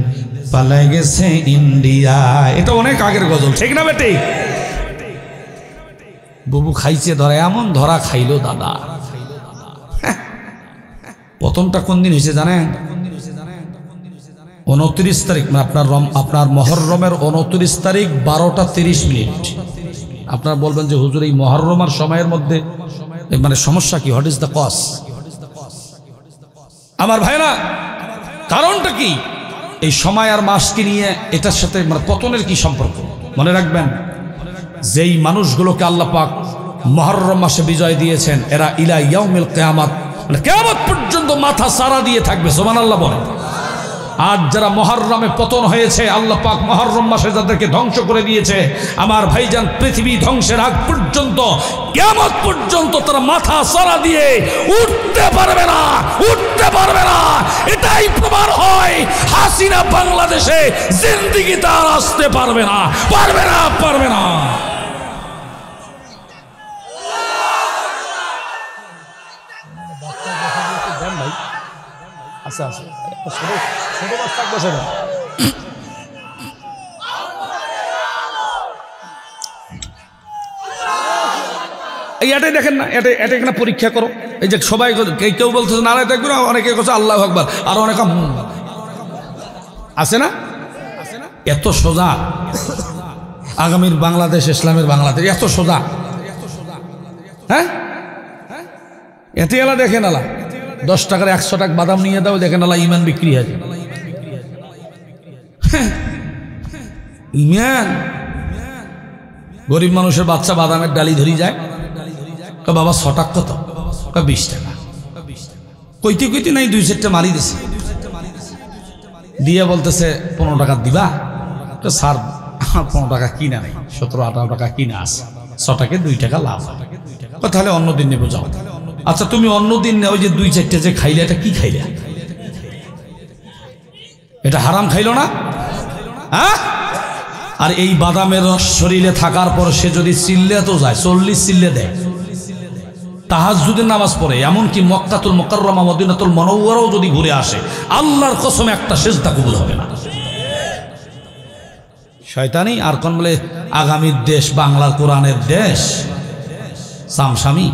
পালাই গেছে ইন্ডিয়া। এটা অনেক আগের গজল, ঠিক না বেটি? বুবু খাইছে ধরা, এমন ধরা খাইলো দাদা। প্রথমটা কোন দিন হয়েছে জানেন? 29 তারিখ, মানে আপনার মহররমের 29 তারিখ 12টা 30 মিনিট। আপনারা বলবেন যে হুজুর এই মহররমের সময়ের মধ্যে মানে সমস্যা কি? What is the cause? আমার ভাইরা, কারণটা কি? এই সময় আর মাসকে নিয়ে এটার সাথে মানে পতনের কি সম্পর্ক? মনে রাখবেন, যেই মানুষগুলোকে আল্লাহ পাক মুহররম মাসে বিজয় দিয়েছেন, এরা ইলা ইয়াউমিল কিয়ামত, মানে কিয়ামত পর্যন্ত মাথা সারা দিয়ে থাকবে। সুবহানাল্লাহ বলেন। আর যারা মুহররমে পতন হয়েছে, আল্লাহ পাক মুহররম মাসে যাদেরকে ধ্বংস করে দিয়েছে, আমার ভাইজান, পৃথিবী ধ্বংসের আগ পর্যন্ত, কিয়ামত পর্যন্ত তারা মাথা সারা দিয়ে উঠতে পারবে না, উঠতে পারবে না। এটাই প্রমাণ হয় হাসিনা বাংলাদেশে জিন্দেগি তার আসতে পারবে না, পারবে না, পারবে না। আচ্ছা আচ্ছা, ছোট বাচ্চা বসে না। এটাই দেখেন না, এটা এখানে পরীক্ষা করো। এই যে সবাই কেউ বলতেছে নারায় দেখবে না, অনেকে কথা আল্লাহু আকবার, আর অনেকে আছে না। এত সোজা আগামীর বাংলাদেশ, ইসলামের বাংলাদেশ, এত সোজা। হ্যাঁ, এতে এলা দেখেন, আলা 10 টাকার 100 টাকা বাদাম নিয়ে দাও, দেখেন আলা ইমান বিক্রি হয়। ইমান, গরিব মানুষের বাচ্চা বাদামের ডালি ধরি যায়, বাবা 100 টাকা কত? 20 টাকা। কইতে কইতে নাই 2-4টা মারি দিছে, দিয়ে বলতেছে 15 টাকা দিবা। তো স্যার, 15 টাকা কিনা নাই, 17-18 টাকা কিনা আছে, 100 টাকায় 2 টাকা লাভ। তাহলে অন্য দিন নেবো, যাও। আচ্ছা, তুমি অন্য দিন ওই যে 2-4টা যে খাইলে, এটা কি খাইলে? এটা হারাম খাইলো না? হ্যাঁ। আর এই বাদামের রস শরীরে থাকার পর সে যদি চিল্লে তো যায়, 40 চিল্লে দেয়, তাহাজ্জুদের নামাজ পড়ে, এমনকি মক্কাতুল মুকাররমা, মদিনাতুল মুনাওয়ারাও যদি ঘুরে আসে, আল্লাহর কসম একটা সিজদা কবুল হবে না। শয়তানি। আর কোন বলে আগামীর দেশ বাংলার কোরআনের দেশ, সামসামি।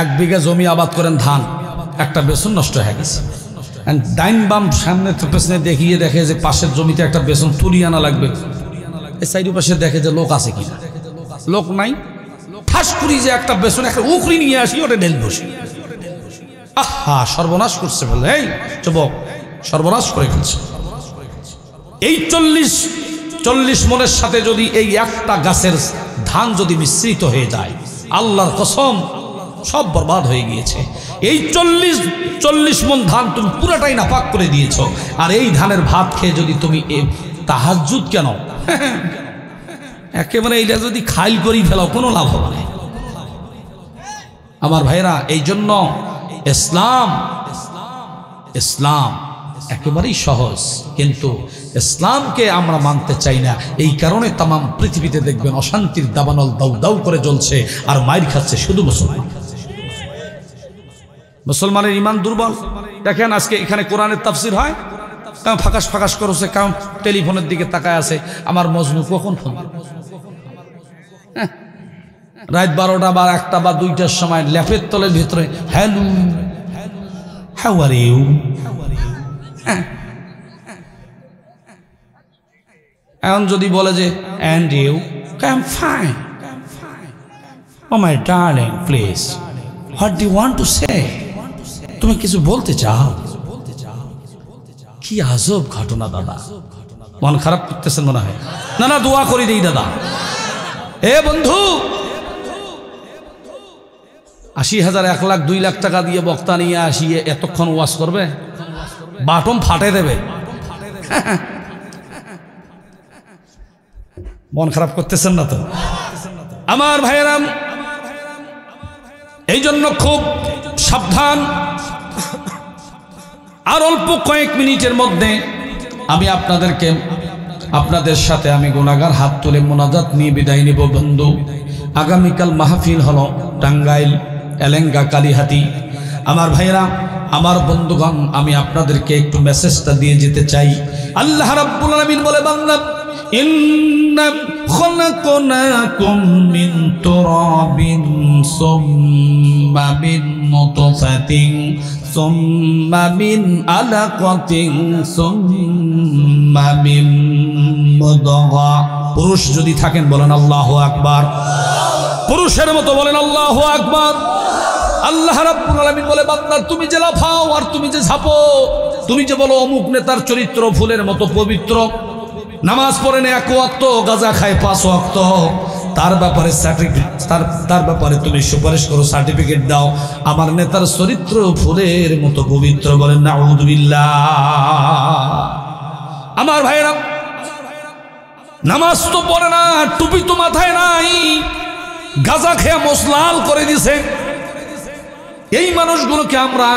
1 বিঘা জমি আবাদ করেন ধান, একটা বেসন নষ্ট হয়ে গেছে। ডাইন বাম সামনে পেছনে দেখিয়ে দেখে যে পাশের জমিতে একটা বেসন তুলিয়ে আনা লাগবে, এই সাইড পাশে দেখে যে লোক আছে কিনা, লোক নাই। ঠাস করি যে একটা বেসন একটা উকরি নিয়ে আসি, ওটা ঢেল বসি। আহা, সর্বনাশ করছে বলে, এই যুবক, সর্বনাশ করে ফেলছে। এই 40 মনের সাথে যদি এই একটা গাছের ধান যদি মিশ্রিত হয়ে যায়, আল্লাহর কসম সব বরবাদ হয়ে গিয়েছে। এই 40 মন ধান তুমি পুরাটাই নাপাক করে দিয়েছ, আর এই ধানের ভাত খেয়ে যদি তুমি তাহাজ্জুদ কেন একেবারে এইটা যদি খাইল করি ফেলাও, কোনো লাভ হবে না। আমার ভাইরা, এই জন্য ইসলাম একেবারেই সহজ, কিন্তু ইসলামকে আমরা মানতে চাই না। এই কারণে তাম পৃথিবীতে দেখবেন অশান্তির দাবানল দাউ দাউ করে জ্বলছে, আর মাইর খাচ্ছে শুধু মুসলমানের ইমান দুর্বল। দেখেন আজকে এখানে কোরআনের তাফসির হয়, কারণ ফাঁকাশ ফাঁকাশ করেছে, কারণ টেলিফোনের দিকে তাকায় আছে, আমার মজনু কখন ফোন, রাত 12টা বা 1টা বা 2টার সময় ল্যাপের তলের ভিতরে হ্যালো হাউ আর ইউ, এখন যদি বলে যে and you, I'm fine, oh my darling please what do you want to say, তুমি কিছু বলতে চাও? কি আজব ঘটনা দাদা, মন খারাপ করতেছেন মনে হয়? না না, দোয়া করি দেই দাদা। এ বন্ধু, 80,000 1 লাখ 2 লাখ টাকা দিয়ে বক্তা নিয়ে আসিয়ে এতক্ষণ ওয়াজ করবে? বাটম ফাটে দেবে। মন খারাপ করতেছেন না তো আমার ভাইয়েরা? এই জন্য খুব সাবধান। আর অল্প কয়েক মিনিটের মধ্যে আমি আপনাদের সাথে আমি গুনাহগার হাত তুলে মোনাজাত নিয়ে বিদায় নিব। বন্ধু, আগামীকাল মাহফিল হলো টাঙ্গাইল এলেঙ্গা কালীহাতি। আমার ভাইরা, আমার বন্ধুগণ, আমি আপনাদেরকে একটু মেসেজটা দিয়ে যেতে চাই। আল্লাহ রাব্বুল আলামিন বলে, বান্দা ইন্না খলাকনাকুম মিন তুরাবিন সুম্মা মিন নুতফাতিন সুম্মা মিন আলাকাতিন সুম্মা মিন মুদগা। পুরুষ যদি থাকেন বলেন আল্লাহু আকবার, পুরুষের মতো বলেন আল্লাহু আকবার। আল্লাহ রাব্বুল আলামিন বলে, বান্দা তুমি যে লাফাও আর তুমি যে ঝাঁপো, তুমি যে বলো অমুক নেতার চরিত্র ফুলের মতো পবিত্র, নামাজ পড়েন 1 ওয়াক্ত, গাঁজা খায় 5 ওয়াক্ত, তার ব্যাপারে তার ব্যাপারে তুমি সুপারিশ করো, সার্টিফিকেট দাও, আমার নেতার চরিত্র ফুলের মতো পবিত্র, বলেন নাউযুবিল্লাহ। আমার ভাইরা, নামাজ তো পড়ে না, টুপি তো মাথায় নাই, গাঁজা খেয়ে মসলাল করে দিছে। এই মানুষগুলোকে আমরা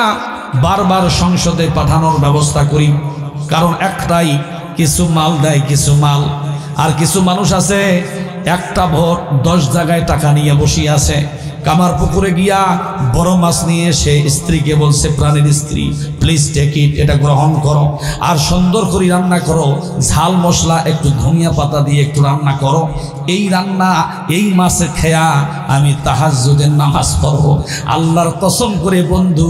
বারবার সংসদে পাঠানোর ব্যবস্থা করি, কারণ একটাই, কিছু মাল দেয়, কিছু মাল। আর কিছু মানুষ আছে একটা ভোট 10 জায়গায় টাকা নিয়ে বসিয়ে আছে। কামার পুকুরে গিয়া বড় মাছ নিয়ে এসে স্ত্রীকে বলছে, প্রাণের স্ত্রী প্লিজ টেক ইট, এটা গ্রহণ করো, আর সুন্দর করে রান্না করো, ঝাল মশলা একটু ধনিয়া পাতা দিয়ে একটু রান্না করো। এই রান্না এই মাছে খেয়া আমি তাহাজ্জুদের নামাজ পড়বো। আল্লাহর কসম করে বন্ধু,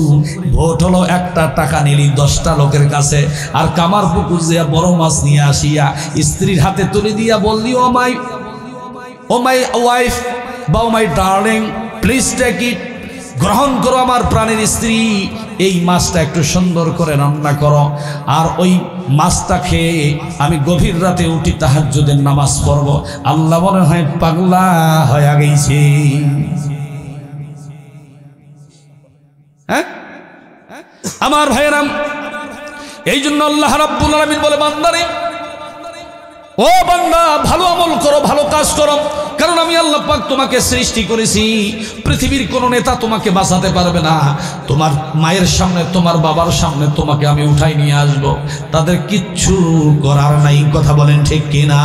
ভোট হলো একটা, টাকা নিলি 10টা লোকের কাছে, আর কামার পুকুর দিয়া বড় মাছ নিয়ে আসিয়া স্ত্রীর হাতে তুলে দিয়া বললি, ও মাই ওয়াইফ বা oh my darling please take it, গ্রহণ করো আমার প্রাণের স্ত্রী, এই মাছটা একটু সুন্দর করে রান্না করো। আর ওই মাছটা খেয়ে আমি গভীর রাতে উঠি তাহাজ্জুদের নামাজ পড়ব। আল্লাহ মনে হয় পাগলা হয়ে গেছে। হ্যাঁ আমার ভাইয়েরা, এই জন্য আল্লাহ রাব্বুল আলামিন বলে, বান্দারে ও বান্দা, ভালো আমল করো, ভালো কাজ করো, কারণ আমি আল্লাহ পাক তোমাকে সৃষ্টি করেছি। পৃথিবীর কোন নেতা তোমাকে বাঁচাতে পারবে না। তোমার মায়ের সামনে, তোমার বাবার সামনে তোমাকে আমি উঠাই নিয়ে আসব, তাদের কিচ্ছু করার নাই। কথা বলেন ঠিক কিনা?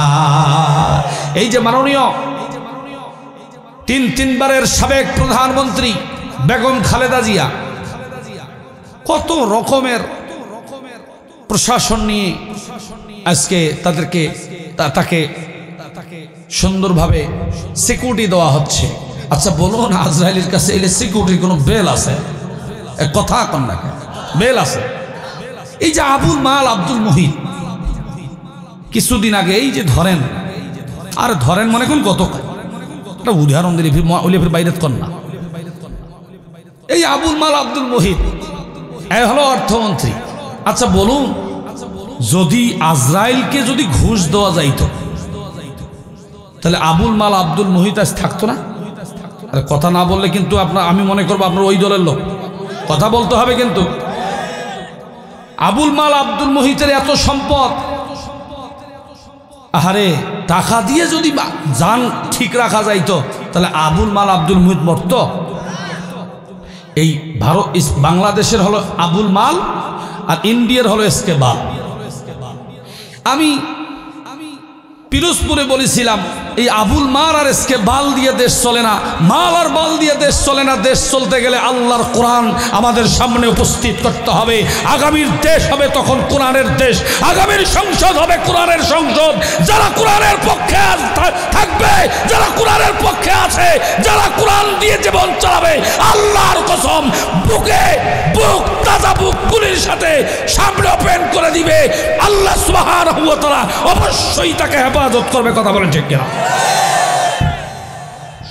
এই যে মাননীয় 3বারের সাবেক প্রধানমন্ত্রী বেগম খালেদা জিয়া কত রকমের প্রশাসন নিয়ে আজকে তাকে সুন্দরভাবে সিকিউরিটি দেওয়া হচ্ছে। আচ্ছা বলুন, আজরাইলের কাছে এলে সিকিউরিটির কোনো বেল আছে? কথা কন না, বেল আছে? এই যে আবুল মাল আব্দুল মুহিত কিছুদিন আগে, এই যে ধরেন, আর ধরেন মনে কোন কত একটা উদাহরণ দিলে ফির বাইরে কর না। এই আবুল মাল আব্দুল মুহিত হলো অর্থমন্ত্রী। আচ্ছা বলুন, যদি আজরাইলকে যদি ঘুষ দেওয়া যাইত, তাহলে আবুল মাল আব্দুল মুহিত আজ থাকতো না? কথা না বললে কিন্তু আমি মনে করবো আপনার ওই দলের লোক। কথা বলতে হবে কিন্তু। আবুল মাল আব্দুল মুহিতের এত সম্পদ, আহারে টাকা দিয়ে যদি জান ঠিক রাখা যাইতো তাহলে আবুল মাল আব্দুল মুহিত মরতো? এই বাংলাদেশের হলো আবুল মাল আর ইন্ডিয়ার হলো এসকে বাল। আমি পিরোজপুরে বলেছিলাম এই আবুল মাল আর এসকে বাল দিয়ে দেশ চলে না, মাল আর বাল দিয়ে দেশ চলে না। দেশ চলতে গেলে আল্লাহর কোরআন আমাদের সামনে উপস্থিত করতে হবে। আগামীর দেশ হবে তখন কোরআনের দেশ, আগামীর সংসদ হবে কোরআনের সংসদ। যারা কোরআনের পক্ষে থাকবে, যারা কোরআনের পক্ষে আছে, যারা কোরআন দিয়ে জীবন চালাবে, আল্লাহর কসম বুকে বুক তাজা বুক গুলির সাথে সামনে ওপেন করে দিবে। আল্লাহ সুবহানাহু ওয়া তাআলা অবশ্যই তাকে হেফাজত করবে। কথা বলেন ঠিক কিনা?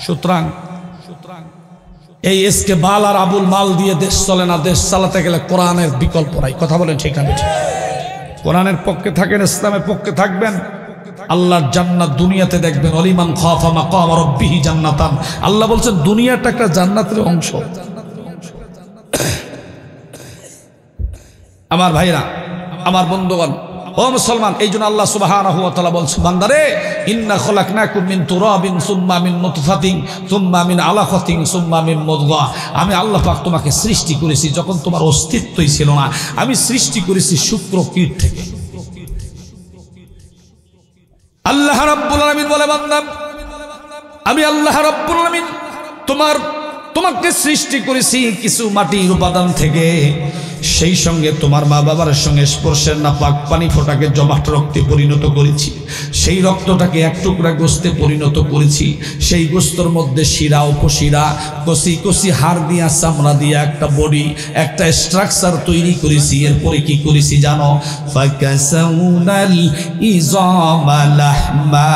সুতরাং এই এসকে বাল আর আবুল মাল দিয়ে দেশ চলে না। দেশ চালাতে গেলে কোরআনের বিকল্প নাই। কথা বলেন ঠিক না? কোরআনের পক্ষে থাকেন, ইসলামের পক্ষে থাকবেন, আল্লাহর জান্নাত দুনিয়াতে দেখবেন। অলিমান খাফা মাকাম রাব্বিহি জান্নাতান। আল্লাহ বলছেন দুনিয়াটা একটা জান্নাতের অংশ। আমার ভাইরা, আমার বন্ধুগণ, ও মুসলমান, এই জন্য আল্লাহ সুবহানাহু ওয়া তাআলা বলছে, বান্দারে ইন্না খলাকনাকুম মিন তুরাবিন সুম্মা মিন নুতফাতিন সুম্মা মিন আলাকাতিন সুম্মা মিন মুদগা। আমি আল্লাহ পাক তোমাকে সৃষ্টি করেছি যখন তোমার অস্তিত্বই ছিল না। আমি সৃষ্টি করেছি শুক্রকীট থেকে। আল্লাহ রাব্বুল আলামিন বলে, বান্দা আমি আল্লাহ রাব্বুল আলামিন তোমাকে সৃষ্টি করেছি কিছু মাটির উপাদান থেকে। সেই সঙ্গে তোমার মা বাবার সঙ্গে স্পর্শের নাপাক পানি ফোঁটাকে জমাট রক্তে পরিণত করেছি। সেই রক্তটাকে এক টুকরা গোস্তে পরিণত করেছি। সেই গোস্তর মধ্যে শিরা উপশিরা কষি কষি হাড় দিয়া চামড়া দিয়া একটা বডি, একটা স্ট্রাকচার তৈরি করেছি। এরপরে কি করেছি জানো? ফাকাসাউনাল ইযামা লাহমা।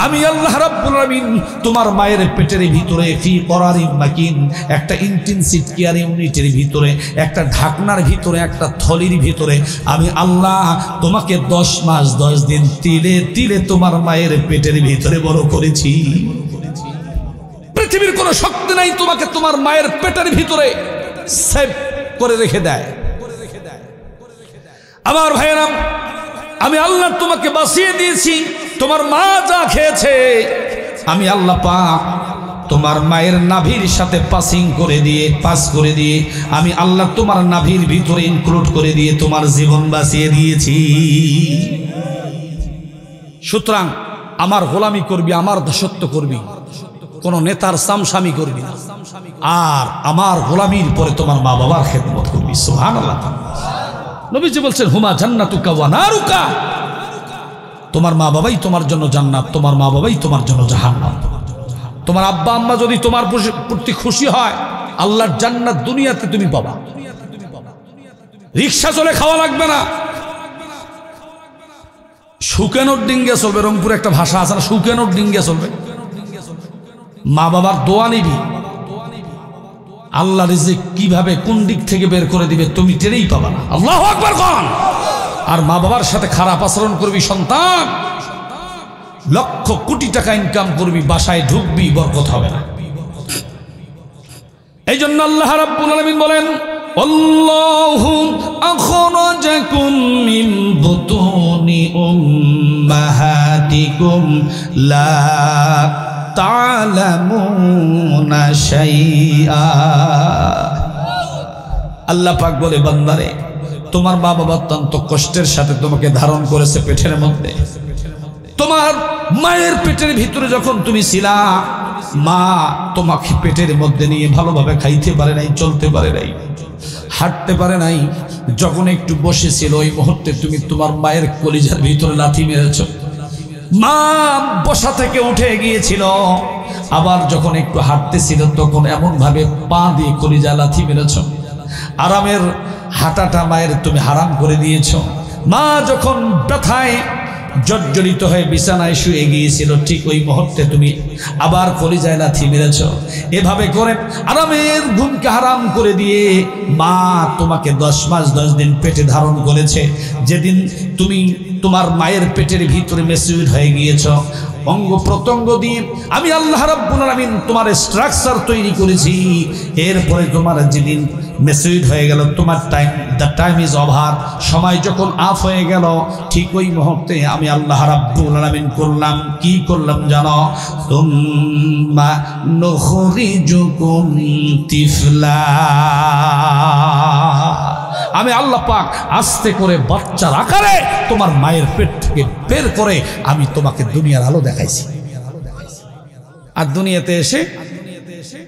আমি আল্লাহ রাব্বুল আলামিন তোমার মায়ের পেটের ভিতরে ফি করারিন মাকিন, একটা ইন্টেনসিভ কেয়ার ইউনিটের ভিতরে, একটা ঢাকনার ভিতরে, একটা থলির ভিতরে আমি আল্লাহ তোমাকে 10 মাস 10 দিন তিলে তিলে তোমার মায়ের পেটের ভিতরে বড় করেছি। পৃথিবীর কোনো শক্তি নাই তোমাকে তোমার মায়ের পেটের ভিতরে সেভ করে রেখে দেয়। আমার ভাইয়েরা, আমি আল্লাহ তোমাকে বাঁচিয়ে দিয়েছি। তোমার মা যা খেয়েছে আমি আল্লাহ পাক তোমার মায়ের নাভির সাথে পাস করে দিয়ে আমি আল্লাহ তোমার নাভির ভিতরে ইনক্লুড করে দিয়ে তোমার জীবন বাঁচিয়ে দিয়েছি। সুতরাং আমার গোলামি করবি, আমার দাসত্ব করবি, কোন নেতার সামসামি করবি না, আর আমার গোলামির পরে তোমার মা বাবার খেদমত করবি। সুবহানাল্লাহ। নবীজি বলছেন, হুমা জান্নাতুকা ওয়া নারুকা। তোমার মা বাবাই তোমার জন্য জান্নাত, তোমার মা বাবাই তোমার জন্য জাহান্নাম। তোমার আব্বা আম্মা যদি তোমার প্রতি খুশি হয়, আল্লাহর জান্নাত দুনিয়াতে তুমি পাবা। রিক্সা চলে খাওয়া লাগবে না, শুকানোর ডিঙ্গে চলবে। রংপুরে একটা ভাষা আছে না, শুকানোর ডিঙ্গে চলবে। মা বাবার দোয়া নিবি, আল্লাহ রিজিক কিভাবে কোন দিক থেকে বের করে দিবে তুমি টেরেই পাবা না। আল্লাহু আকবার কোন। আর মা বাবার সাথে খারাপ আচরণ করবি, সন্তান লক্ষ কোটি টাকা ইনকাম করবি, বাসায় ঢুকবি, বরকত হবে না। এই জন্য আল্লাহ রাব্বুল আলামিন বলেন, আল্লাহু আখরাজাকুম মিন বুতুনি উম্মাহাতিকুম লা তা'লামুনা শাইআ। আল্লাহ পাক বলে, বান্দারে তোমার মা বাবা অত্যন্ত কষ্টের সাথে তোমাকে ধারণ করেছে পেটের মধ্যে। তোমার মায়ের পেটের ভিতরে যখন তুমি ছিলা, মা তোমাকে পেটের মধ্যে নিয়ে ভালোভাবে খাইতে পারে নাই, চলতে পারে নাই, হাঁটতে পারে নাই। যখন একটু বসেছিল ওই মুহূর্তে তুমি তোমার মায়ের কলিজার ভিতরে লাথি মেরেছ। মা বসা থেকে উঠে গিয়েছিল, আবার যখন একটু হাঁটতেছিল তখন এমন ভাবে পা দিয়ে কলিজা লাথি মেরেছ। আরামের হাঁটাটা মায়ের তুমি হারাম করে দিয়েছ। মা যখন ব্যথায় জর্জরিত হয়ে বিছানায় শুয়ে গিয়েছিল, ঠিক ওই মুহূর্তে তুমি আবার কলিজায় লাথি মেরেছ। এভাবে করে আরামের ঘুমকে হারাম করে দিয়ে মা তোমাকে 10 মাস 10 দিন পেটে ধারণ করেছে। যেদিন তুমি তোমার মায়ের পেটের ভিতরে ম্যাচিউর হয়ে গিয়েছ, অঙ্গ প্রত্যঙ্গ দিয়ে আমি আল্লাহ রাব্বুল আলামিন তোমার স্ট্রাকচার তৈরি করেছি। এরপরে তোমার যেদিন মেসেজ হয়ে গেল, তোমার দ্য টাইম ইজ ওভার, সময় যখন আফ হয়ে গেল, ঠিক ওই মুহূর্তে আমি আল্লাহ রাব্বুল আলামিন কি করলাম জানো? তুম্মা নুখরিজুকুম তিফলা, আমি আল্লাহ পাক আস্তে করে বাচ্চার আকারে তোমার মায়ের পেট থেকে বের করে আমি তোমাকে দুনিয়ার আলো দেখাইছি। আর দুনিয়াতে এসে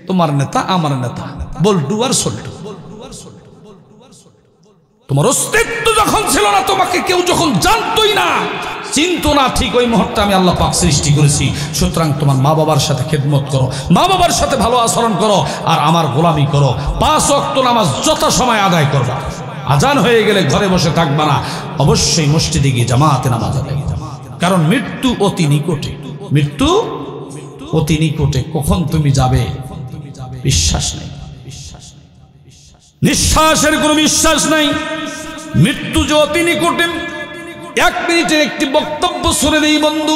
তোমার নেতা আমার নেতা, বল্টু আর সল্টু। তোমার অস্তিত্ব যখন ছিল না, তোমাকে কেউ যখন জানতোই না, চিন্ত না, ঠিক ওই মুহূর্তে আমি আল্লাহ পাক সৃষ্টি করেছি। সুতরাং তোমার মা বাবার সাথে খেদমত করো, মা বাবার সাথে ভালো আচরণ করো, আর আমার গোলামি করো। 5 ওয়াক্ত নামাজ যথাসময় আদায় করবা। আজান হয়ে গেলে ঘরে বসে থাকবা না, অবশ্যই মসজিদে গিয়ে জামাতে নামাজ আদায় করবা। কারণ মৃত্যু অতি নিকটে, মৃত্যু অতি নিকটে। কখন তুমি যাবে বিশ্বাস নেই, নিঃশ্বাসের কোনো বিশ্বাস নাই। মৃত্যু যে অতি নিকটে। 1 মিনিটের একটি বক্তব্য শুনে দেই বন্ধু।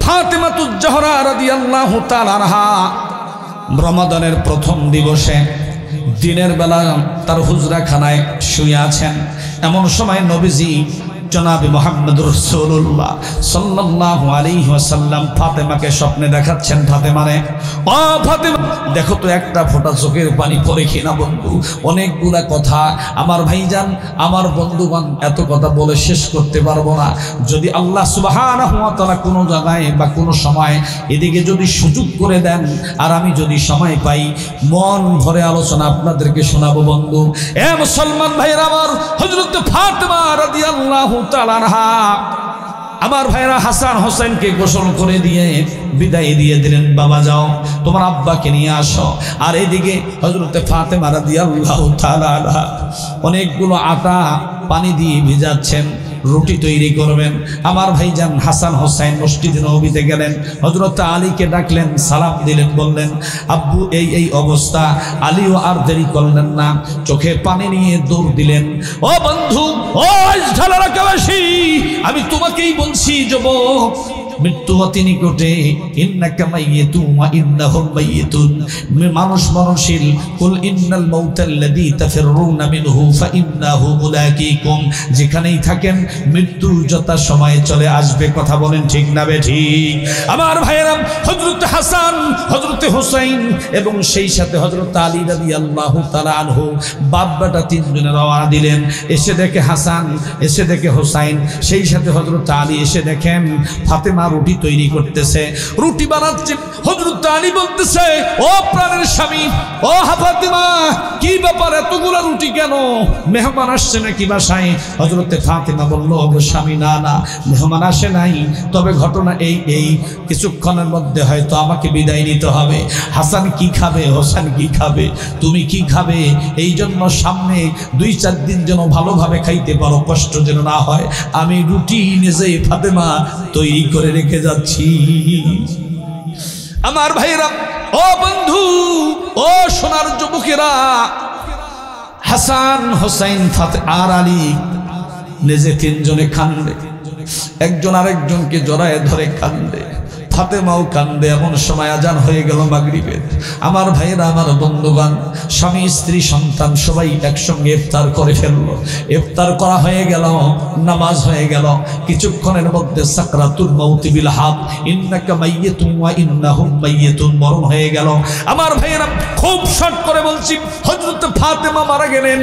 ফাতেমাতুজ জাহরা রাদিয়াল্লাহু তাআলা আনহা রমাদানের প্রথম দিবসে দিনের বেলা তার হুজরাখানায় শুয়ে আছেন। এমন সময় নবীজি জনাবে মুহাম্মদুর রাসূলুল্লাহ সাল্লাল্লাহু আলাইহি ওয়াসাল্লাম ফাতেমাকে স্বপ্নে দেখাচ্ছেন। ফাতেমারে, ও ফাতেমা, দেখো তো একটা ফোঁটা চোখের পানি পড়ে কিনা বন্ধু। অনেকগুলা কথা আমার ভাইজান, আমার বন্ধুবান, এত কথা বলে শেষ করতে পারবো না। যদি আল্লাহ সুবহানাহু ওয়া তাআলা কোনো জায়গায় বা কোনো সময় এদিকে যদি সুযোগ করে দেন, আর আমি যদি সময় পাই, মন ভরে আলোচনা আপনাদেরকে শোনাবো বন্ধু। এ মুসলমান ভাইরা আমার, হযরত ফাতেমা রাদিয়াল্লাহু তাআলা আনহা আমার ভাইরা হাসান হোসেনকে গোসল করে দিয়ে বিদায় দিয়ে দিলেন, বাবা যাও তোমার আব্বাকে নিয়ে আসো। আর এদিকে হযরতে ফাতেমা রাদিয়াল্লাহু তাআলা আনহা অনেকগুলো আটা পানি দিয়ে ভিজাচ্ছেন, রুটি তৈরি করবেন। আমার ভাইজান হাসান হোসেন মসজিদে নববীতে গেলেন, হযরত আলীকে ডাকলেন, সালাম দিলেন, বললেন আব্বু এই অবস্থা। আলীও আর দেরি করলেন না, চোখে পানি নিয়ে দৌড় দিলেন। ও বন্ধু, ও ঢালারাকাবাসী, আমি তোমাকেই বলছি যুবক, মৃত্যু অতি নিকটে। ইন্নাকা মাইয়িতুন ওয়া ইন্নাহুম মাইয়িতুন, মানুষ মরণশীল। কুল ইন্নাল মাউতাল্লাযী তাফিররুনা মিনহু ফাইন্নাহু মুলাকীকুম, যেখানেই থাকেন মৃত্যু যথা সময়ে চলে আসবে। কথা বলেন ঠিক না বেঠিক? আমার ভাইয়েরা, হযরত হাসান, হযরত হুসাইন এবং সেই সাথে হযরত আলী রাদিয়াল্লাহু তাআলা আনহু বাপ বেটা 3 জনে রওনা দিলেন। এসে দেখে হাসান, এসে দেখে হুসাইন, সেই সাথে হযরত আলী এসে দেখেন ফাতেমা রুটি তৈরি করতেছে, রুটি বানাচ্ছে। হযরত আলী বলতেছে, ও প্রাণের স্বামী, ও ফাতেমা, কি ব্যাপার, এতগুলা রুটি কেন? মেহমান আসছে নাকি বাসায়? হযরতে ফাতেমা বলল, ও স্বামী, না না, মেহমান আসে নাই, তবে ঘটনা এই কিছুক্ষণের মধ্যে হয়তো আমাকে বিদায় নিতে হবে। হাসান কি খাবে, হোসেন কি খাবে, তুমি কি খাবে? এই জন্য সামনে 2-4 দিন যেন ভালোভাবে খাইতে পারো, কষ্ট যেন না হয়, আমি রুটি নিজে ফাতেমা তৈরি করে রেখে যাচ্ছি। আমার ভাইরা, ও বন্ধু, ও সোনার যুবকেরা, হাসান, হোসেন, আর আলী নিজে 3 জনে কান্দে, একজন আরেকজনকে জড়ায় ধরে কান্দে। ফাতেমাও কান্দে। এমন সময় আজান হয়ে গেল মাগরিবের। আমার ভাইয়েরা, আমার বন্ধুগণ, স্বামী স্ত্রী সন্তান সবাই একসঙ্গে ইফতার করে ফেললো। ইফতার করা হয়ে গেল, নামাজ হয়ে গেল। কিছুক্ষণের মধ্যে সাকরাতুল মাউতি বিল হক, ইন্নাকা মাইয়িতুন ওয়া ইন্নাহুম মাইয়িতুন, মরণ হয়ে গেল। আমার ভাইয়েরা, খুব শর্ট করে বলছি, হযরত ফাতেমা মারা গেলেন।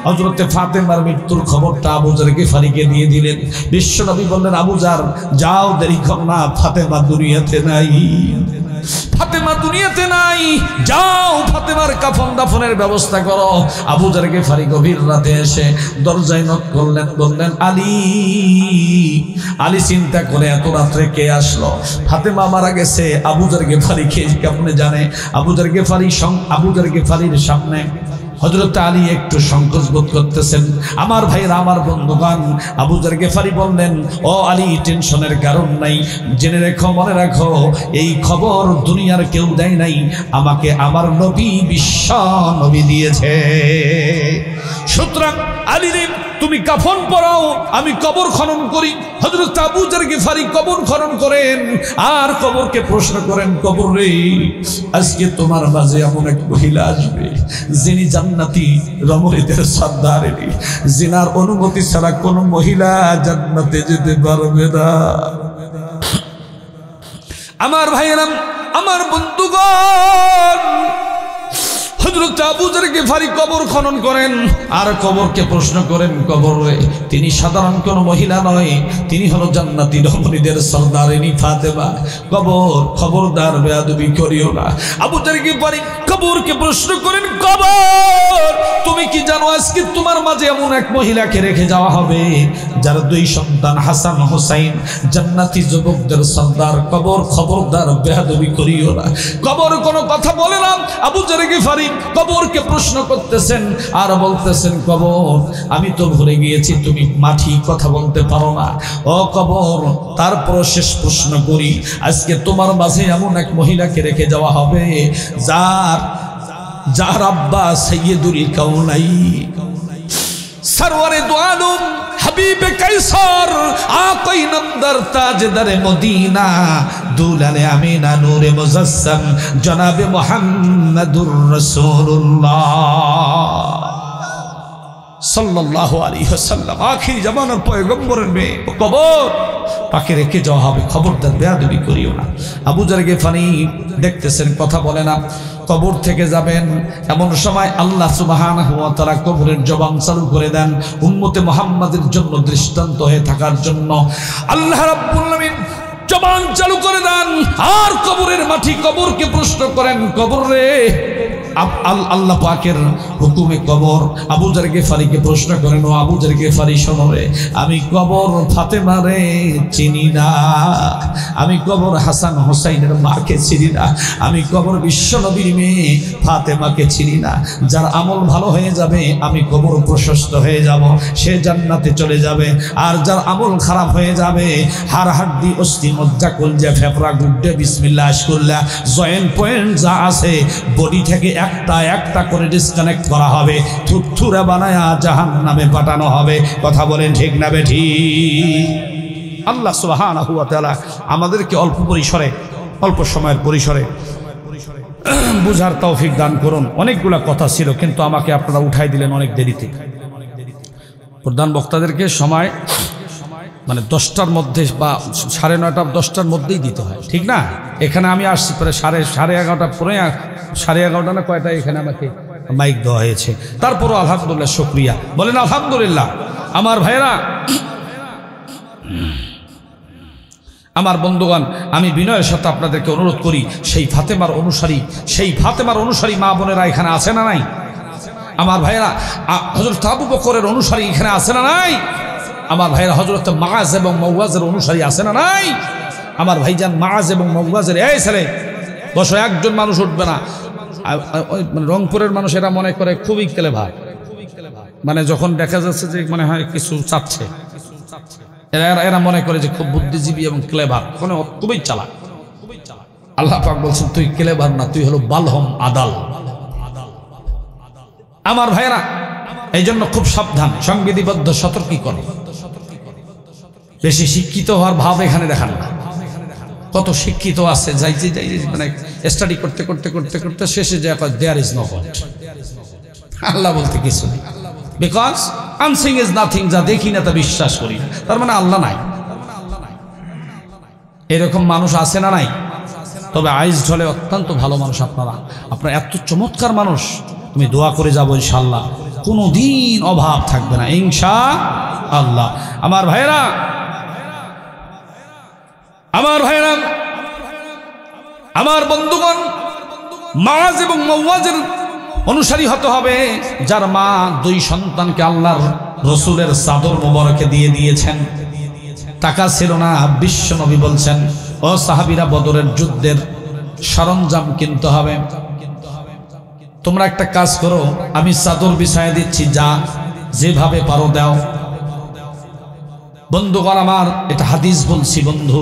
হযরত ফাতেমার মৃত্যুর খবরটা আবু যর গিফারিকে দিয়ে দিলেন। বিশ্বনবী বললেন, আবু যর যাও, দেরি কর না, ফাতেমা দুনিয়াতে নাই, ফাতেমা দুনিয়াতে নাই, যাও ফাতেমার কাফন দাফনের ব্যবস্থা করো। আবু যর গিফারি গভীর রাতে এসে দরজায় নক করলেন, বললেন আলী। আলী চিন্তা করে, এত রাত্রে কে আসলো? ফাতেমা মারা গেছে। আবু যর গিফারি কে কেমনে জানে? আবু যর গিফারির সামনে হযরত আলী একটু সংকোচ বোধ করতেছেন। আমার ভাইরা, আমার বন্ধুগণ, আবু যর গিফারি বললেন, ও আলী, টেনশনের কারণ নাই, জেনে রেখো, মনে রাখো, এই খবর দুনিয়ার কেউ দেয় নাই, আমাকে আমার নবী, বিশ্ব নবী দিয়েছে। সুতরাং আলী রে তুমি কাফন পরাও, আমি কবর খনন করি। হযরত আবু যর গিফারি কবর খনন করেন আর কবরকে প্রশ্ন করেন, কবর রে আজকে তোমার মাঝে এমন এক মহিলা আসবে যিনি জান্নাতি রমণীদের সর্দারিনী, জিনার অনুমতি ছাড়া কোনো মহিলা জান্নাতে যেতে পারবে না। আমার ভাইয়েরা, আমার বন্ধুগণ, হযরত আবু যর গিফারি কবর খনন করেন আর কবরকে প্রশ্ন করেন, কবর রে তিনি সাধারণ কোন মহিলা নয়, তিনি হলো জান্নাতি রমণীদের সর্দারিনী ফাতেমা। কবর খবরদার বেয়াদবি করিও না। আবু যর গিফারি কবরকে প্রশ্ন করেন, কবর তুমি কি জানো আজকে তোমার মাঝে এমন এক মহিলাকে রেখে যাওয়া হবে যার 2 সন্তান হাসান হোসাইন জান্নাতি যুবকদের সর্দার। কবর খবরদার বেয়াদবি করিও না। কবর কোনো কথা বলে না। আবু যর গিফারি কবরকে প্রশ্ন করতেছেন আর বলতেছেন, কবর আমি তো ভুলে গিয়েছি তুমি মাটি কথা বলতে পারো না। ও কবর তারপর শেষ প্রশ্ন করি, আজকে তোমার মাঝে এমন এক মহিলাকে রেখে যাওয়া হবে যার আব্বা সাইয়্যিদুল কাউনাইন সরওয়ারে দু আলম হাবিবে কায়সার আকাই নামদার তাজদারে মদিনা দুলালে আমিনা নূরে মুজাসসাম জনাবে মুহাম্মাদুর রাসূলুল্লাহ সাল্লাল্লাহু আলাইহি ওয়াসাল্লাম, আখির জামানার পয়গম্বরের মেয়ে। কবর তাকে রেখে যাওয়া হবে, খবরদার বেয়াদবি করিও না। আবু যর গিফারি দেখতেছেন কথা বলে না, কবর থেকে যাবেন। এমন সময় আল্লাহ সুবহানাহু ওয়া তাআলা কবরের জবান চালু করে দেন উম্মতে মুহাম্মাদের জন্য দৃষ্টান্ত হয়ে থাকার জন্য। আল্লাহ রাব্বুল আলামিন জবান চালু করে দেন আর কবরের মাটি কবরকে প্রশ্ন করেন, কবর রে আল্লাহ পাকের হুকুমে কবর আবু যর গিফারিকে প্রশ্ন করেন, ও আবু যর গিফারি শোনো রে, আমি কবর ফাতেমা রে চিনি না, আমি কবর হাসান হোসাইনের মাকে চিনি না, আমি কবর বিশ্বনবীর মেয়ে ফাতেমাকে চিনি না। যার আমল ভালো হয়ে যাবে আমি কবর প্রশস্ত হয়ে যাব, সে জান্নাতে চলে যাবে। আর যার আমল খারাপ হয়ে যাবে, হাড় হাড্ডি অস্থি মজ্জা কলজা ফেফড়া গুড্ডে বিসমিল্লাহ আশকুল্লাহ জয়েন্ট পয়েন্ট যা আছে বডি থেকে একটা একটা করে ডিসকানেক্ট করা হবে, থুরথুরে বানায়া জাহান্নামে পাঠানো হবে। কথা বলেন ঠিক না বেঠিক? আল্লাহ সুবহানাহু ওয়া তাআলা আমাদেরকে অল্প সময়ের পরিসরে বুঝার তৌফিক দান করুন। অনেকগুলা কথা ছিল কিন্তু আমাকে আপনারা উঠাই দিলেন অনেক দেরিতে। প্রধান বক্তাদেরকে সময় মানে 10টার মধ্যে বা 9:30 10টার মধ্যেই দিতে হয়, ঠিক না? এখানে আমি আসছি প্রায় 11:30 পরে, 11:30 না কয়টা এখানে আমাকে মাইক দেওয়া হয়েছে। তারপরও আলহামদুলিল্লাহ, শুকরিয়া বলেন আলহামদুলিল্লাহ। আমার ভাইরা, আমার বন্ধুগণ, আমি বিনয়ের সাথে আপনাদেরকে অনুরোধ করি, সেই ফাতেমার অনুসারী মা বোনেরা এখানে আছে না নাই? আমার ভাইরা, হযরত আবু বকরের অনুসারী এখানে আছে না নাই? আমার ভাইরা, হযরত মাআজ এবং মুওয়াজের অনুসারী আছে না নাই? আমার ভাইজান মাআজ এবং মুওয়াজের, এই ছেলে বসো, একজন মানুষ উঠবে না। রংপুরের মানুষ এরা মনে করে খুবই ক্লেভার, মানে যখন দেখা যাচ্ছে যে মনে হয় কিছু চাচ্ছে, এরা মনে করে যে খুব বুদ্ধিজীবী এবং ক্লেভার, খুবই চালাক। আল্লাহ পাক বলছেন তুই ক্লেভার না, তুই হলো বালহম আদাল। আমার ভাইরা, এই জন্য খুব সাবধান, সংবিধিবদ্ধ সতর্কীকরণ। বেশি শিক্ষিত হওয়ার ভাব এখানে দেখান না। কত শিক্ষিত আছে যাই মানে স্টাডি করতে করতে করতে করতে শেষে যে দেয়ার ইজ নো গড, আল্লাহ বলতে কিছু নেই। বিকজ আনসিং ইজ নাথিং, যা দেখি না তা বিশ্বাস করি, তার মানে আল্লাহ নাই। এরকম মানুষ আছে না নাই? তবে আইজড হলে অত্যন্ত ভালো মানুষ আপনারা এত চমৎকার মানুষ। তুমি দোয়া করে যাবো ইনশাআল্লাহ, কোনোদিন অভাব থাকবে না ইনশাআল্লাহ। আমার ভাইরা, আমার বন্ধুগণ, মাআজ এবং মুওয়াজের অনুসারী হতে হবে যার মা 2 সন্তানকে আল্লাহর রসুলের চাদর মোবারকে দিয়ে দিয়েছেন। টাকা ছিল না, বিশ্ব নবী বলছেন ও সাহাবীরা, বদরের যুদ্ধের সরঞ্জাম কিনতে হবে, তোমরা একটা কাজ করো, আমি চাদর বিছায় দিচ্ছি, যা যেভাবে পারো দাও। বন্ধুগণ আমার, এটা হাদিস বলছি বন্ধু,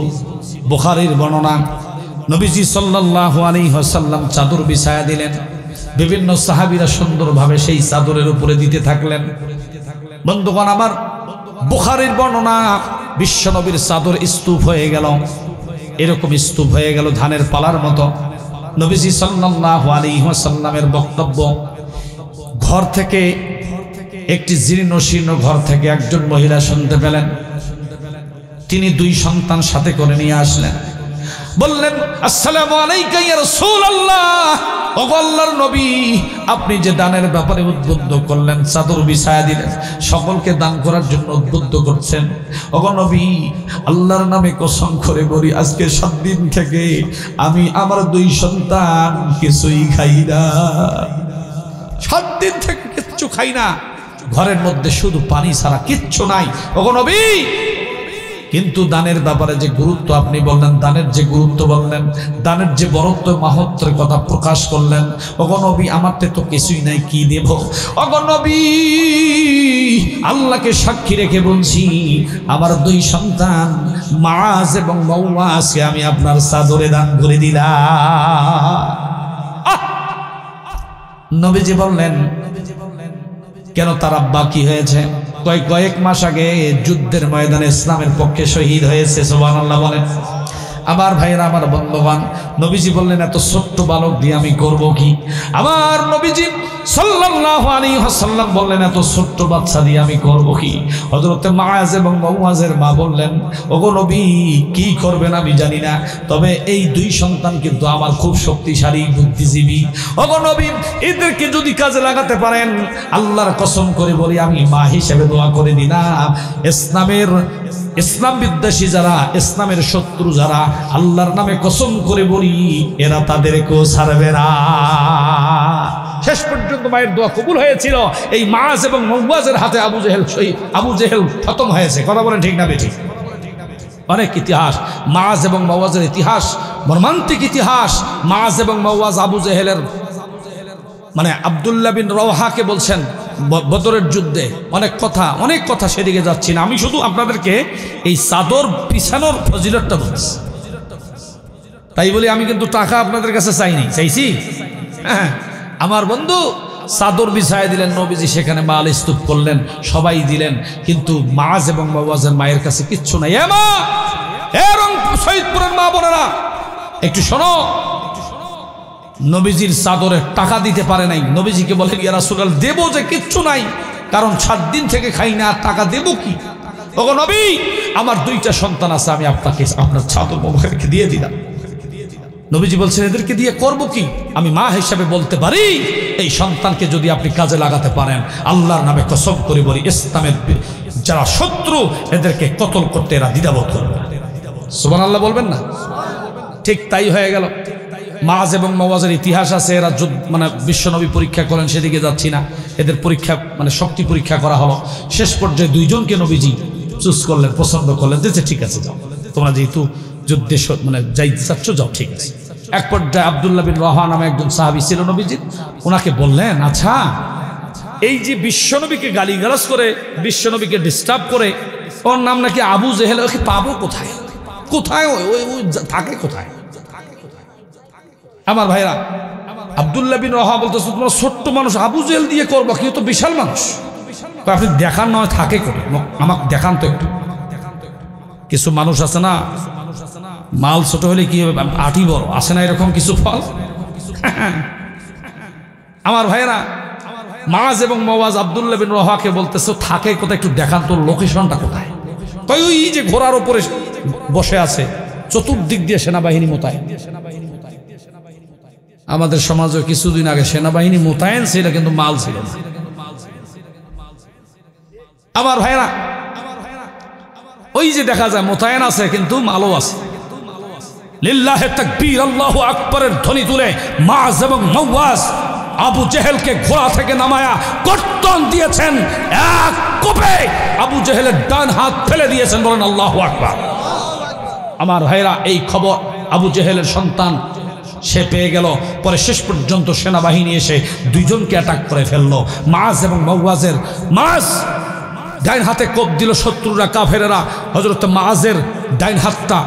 বুখারীর বর্ণনা। নবীজি সাল্লাল্লাহু আলাইহি ওয়াসাল্লাম চাদর বিছায়া দিলেন, বিভিন্ন সাহাবীরা সুন্দরভাবে সেই চাদরের উপরে দিতে থাকলেন। বন্ধুগণ আমার, বুখারীর বর্ণনা, বিশ্বনবীর চাদর স্তূপ হয়ে গেল, এরকম স্তূপ হয়ে গেল ধানের পালার মতো। নবীজি সাল্লাল্লাহু আলাইহি ওয়াসাল্লামের বক্তব্য, ঘর থেকে একটি জীর্ণ শীর্ণ ঘর থেকে একজন মহিলা শুনতে পেলেন। তিনি 2 সন্তান সাথে করে নিয়ে আসলেন, বললেন, আসসালামু আলাইকা ইয়া রাসূলুল্লাহ, ওগো আল্লাহর নবী, আপনি যে দানের ব্যাপারে উদ্বুদ্ধ করলেন, চাদর বিছায়া দিলেন, সকলকে দান করার জন্য উদ্বুদ্ধ করছেন, ওগো নবী, আল্লাহর নামে কসম করে বলি, আজকে 7 দিন থেকে আমি আমার 2 সন্তান কিছুই খাই না। 7 দিন থেকে কিচ্ছু খাই না, ঘরের মধ্যে শুধু পানি ছাড়া কিচ্ছু নাই, ওগো নবী। কিন্তু দানের ব্যাপারে যে গুরুত্ব আপনি বললেন, দানের যে গুরুত্ব বললেন, দানের যে বরত্ব মাহাত্ম্যের কথা প্রকাশ করলেন, ওগো নবী, আমার তো কিছুই নাই, কি দেব? ওগো নবী, আল্লাহকে সাক্ষী রেখে বলছি, আমার 2 সন্তান মাআজ এবং মুওয়াজকে আমি আপনার চাদরে দান করে দিলাম। নবীজি বললেন, কেন তার আব্বা কি হয়েছে? কয়েক মাস আগে যুদ্ধের ময়দানে ইসলামের পক্ষে শহীদ হয়েছে, সুবহানাল্লাহ বলেন। আমার ভাইরা, আমার বন্ধুগণ, নবীজি বললেন, এত ছোট্ট বালক দিয়ে আমি করব কি? আমার নবীজি সাল্লাল্লাহু আলাইহি ওয়াসাল্লাম বললেন, এত ছোট্ট বাচ্চা দিয়ে আমি করব কি? হযরতে মাআজ এবং মুওয়াজের মা বললেন, ওগো নবী, কি করবেন আমি জানি না, তবে এই 2 সন্তান কিন্তু আমার খুব শক্তিশালী, বুদ্ধিজীবী। ওগো নবী, এদেরকে যদি কাজে লাগাতে পারেন, আল্লাহর কসম করে বলি, আমি মা হিসেবে দোয়া করে দিলাম, ইসলাম বিদ্বেষী যারা, ইসলামের শত্রু যারা, আল্লাহর নামে কসম করে বলি, এরা তাদেরকেও ছাড়বে না। শেষ পর্যন্ত মায়ের দোয়া কবুল হয়েছিল। এই মাআজ এবং মুওয়াজের হাতে আবু জেহেল খতম হয়েছে। কথা বলেন ঠিক না বেঠিক? অনেক ইতিহাস, মাআজ এবং মুওয়াজের ইতিহাস মর্মান্তিক ইতিহাস। মাআজ এবং মুওয়াজ আবু জেহেলের, মানে আব্দুল্লাহ বিন রওহাকে বলছেন বদরের যুদ্ধে, অনেক কথা সেদিকে যাচ্ছি না, আমি শুধু আপনাদেরকে এই চাদর বিছানোর ফজিলতটা বলছি। তাই বলি আমি কিন্তু টাকা আপনাদের কাছে চাইনি, চাইছি? হ্যাঁ, আমার বন্ধু চাদর বিছায় দিলেন নবীজি, সেখানে মাল স্তূপ করলেন, সবাই দিলেন, কিন্তু মাআজ এবং মুওয়াজের মায়ের কাছে কিচ্ছু নাই। এ মা, এ শহীদপুরের মা বোনেরা, একটু শোনো। নবীজির চাদরে টাকা দিতে পারে নাই। নবীজিকে বলে, ইয়া রাসূলুল্লাহ, দেবো যে কিচ্ছু নাই, কারণ 7 দিন থেকে খাই না, আর টাকা দেবো কি? ওগো নবী, আমার 2টা সন্তান আছে, আমি আপনার চাদর মোবারকে দিয়ে দিলাম। নবীজি বলছেন, এদেরকে দিয়ে করব কি? আমি মা হিসাবে বলতে পারি, এই সন্তানকে যদি আপনি কাজে লাগাতে পারেন, আল্লাহর নামে কসম করে বলি, ইসলামের যারা শত্রু, এদেরকে কতল করতে এরা দ্বিধাবোধ করবে। সুবহানাল্লাহ বলবেন না? ঠিক তাই হয়ে গেল। মাআজ এবং মুওয়াজের ইতিহাস আছে, এরা মানে বিশ্বনবী পরীক্ষা করেন, সেদিকে যাচ্ছি না। এদের পরীক্ষা, মানে শক্তি পরীক্ষা করা হলো। শেষ পর্যায়ে 2 জনকে নবীজি চুজ করলেন, পছন্দ করলেন, যে ঠিক আছে যাও, তোমরা যেহেতু যুদ্ধে মানে যাইতে চাচ্ছ, যাও, ঠিক আছে। এক পর্যায়ে আব্দুল্লাহ বিন রওহা নামে একজন সাহাবী ছিল নবীজি, ওনাকে বললেন, আচ্ছা, এই যে বিশ্বনবীকে গালিগালাজ করে, বিশ্বনবীকে ডিস্টার্ব করে, ওর নাম নাকি আবু জেহেল, ওকে পাবো কোথায়? কোথায় ওই থাকে কোথায়? আমার ভাইরা, আব্দুল্লাহ বিন রওহা বলতেছে, তোমরা ছোট্ট মানুষ, আবু জেহেল দিয়ে করবো, কেউ তো বিশাল মানুষ। আপনি দেখান, নয় থাকে করে, আমাকে দেখান তো একটু। কিছু মানুষ আছে না, মাল ছোট হলে কি হবে, আটি বড়, আসে না এরকম কিছু ফল? আমার ভাইরা, মাআজ এবং মুওয়াজ আব্দুল্লাহ বিন রওহাকে বলতেছে, থাকে কোথায়, একটু দেখান তোর লোকেশনটা কোথায়? ওই যে ঘোড়ার উপরে বসে আছে, চতুর্দিক দিয়ে সেনাবাহিনী মোতায়েন। আমাদের সমাজে কিছুদিন আগে সেনাবাহিনী মোতায়েন ছিল, কিন্তু মাল ছিল না। আমার ভাইরা, ওই যে দেখা যায় মোতায়েন আছে, কিন্তু মালও আছে। লিল্লাহে তাকবীর, আল্লাহু আকবরের ধ্বনি তুলে মাআজ এবং মুওয়াজ আবু জেহেলকে ঘোড়া থেকে নামায়া কর্তন দিয়েছেন। এক কোপে আবু জেহেলের ডান হাত ফেলে দিয়েছেন। বলেন আল্লাহু আকবার। আমার ভাইরা, এই খবর আবু জেহেলের সন্তান সে পেয়ে গেল। পরে শেষ পর্যন্ত সেনাবাহিনী এসে 2 জনকে অ্যাটাক করে ফেললো। মাআজ এবং মুওয়াজের, মাআজ ডাইন হাতে কোপ দিল শত্রুরা, কাফেরেরা। হযরত মাআজের ডাইন হাতটা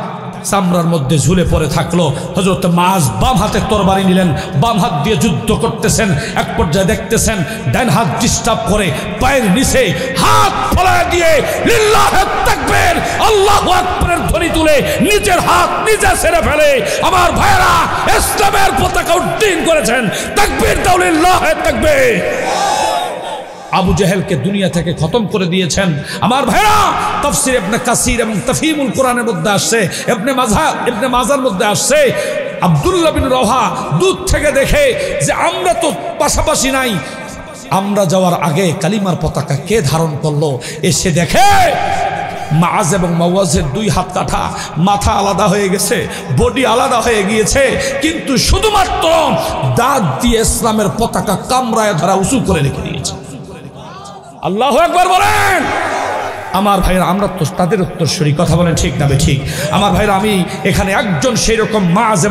চামড়ার মধ্যে ঝুলে পড়ে থাকলো। হযরত মাআজ বাম হাতে তরবারি নিলেন, বাম হাত দিয়ে যুদ্ধ করতেছেন। এক পর্যায়ে দেখতেছেন ডান হাত ডিস্টার্ব করে পায়ের নিচে হাত ফলায় দিয়ে লিল্লাহে তাকবীর আল্লাহু আকবারের ধ্বনি তুলে নিজের হাত নিজে ছেড়ে ফেলে। আমার ভাইরা ইসলামের পতাকা উড্ডীন করেছেন। তাকবীর দাও, লিল্লাহে তাকবীর। আবু জেহেলকে দুনিয়া থেকে খতম করে দিয়েছেন। আমার ভাইরা তাফসীর ইবনে কাসির এবং তাফহিমুল কোরআনের মধ্যে আসছে, ইবনে মাজার মধ্যে আসছে, আব্দুল্লাহ বিন রওহা দূর থেকে দেখে যে আমরা তো পাশাপাশি নাই, আমরা যাওয়ার আগে কালিমার পতাকা কে ধারণ করলো, এসে দেখে মাআজ এবং মাওয়াজের দুই হাত কাটা, মাথা আলাদা হয়ে গেছে, বডি আলাদা হয়ে গিয়েছে, কিন্তু শুধুমাত্র দাঁত দিয়ে ইসলামের পতাকা কামড়ায় ধরা উঁচু করে রেখে দিয়েছে। আল্লাহু আকবার বলেন। আমার ভাইরা আমরা তো তাদের উত্তরসূরি, কথা বলেন ঠিক না বে ঠিক? আমার ভাইরা আমি এখানে একজন সেই রকম মাআজ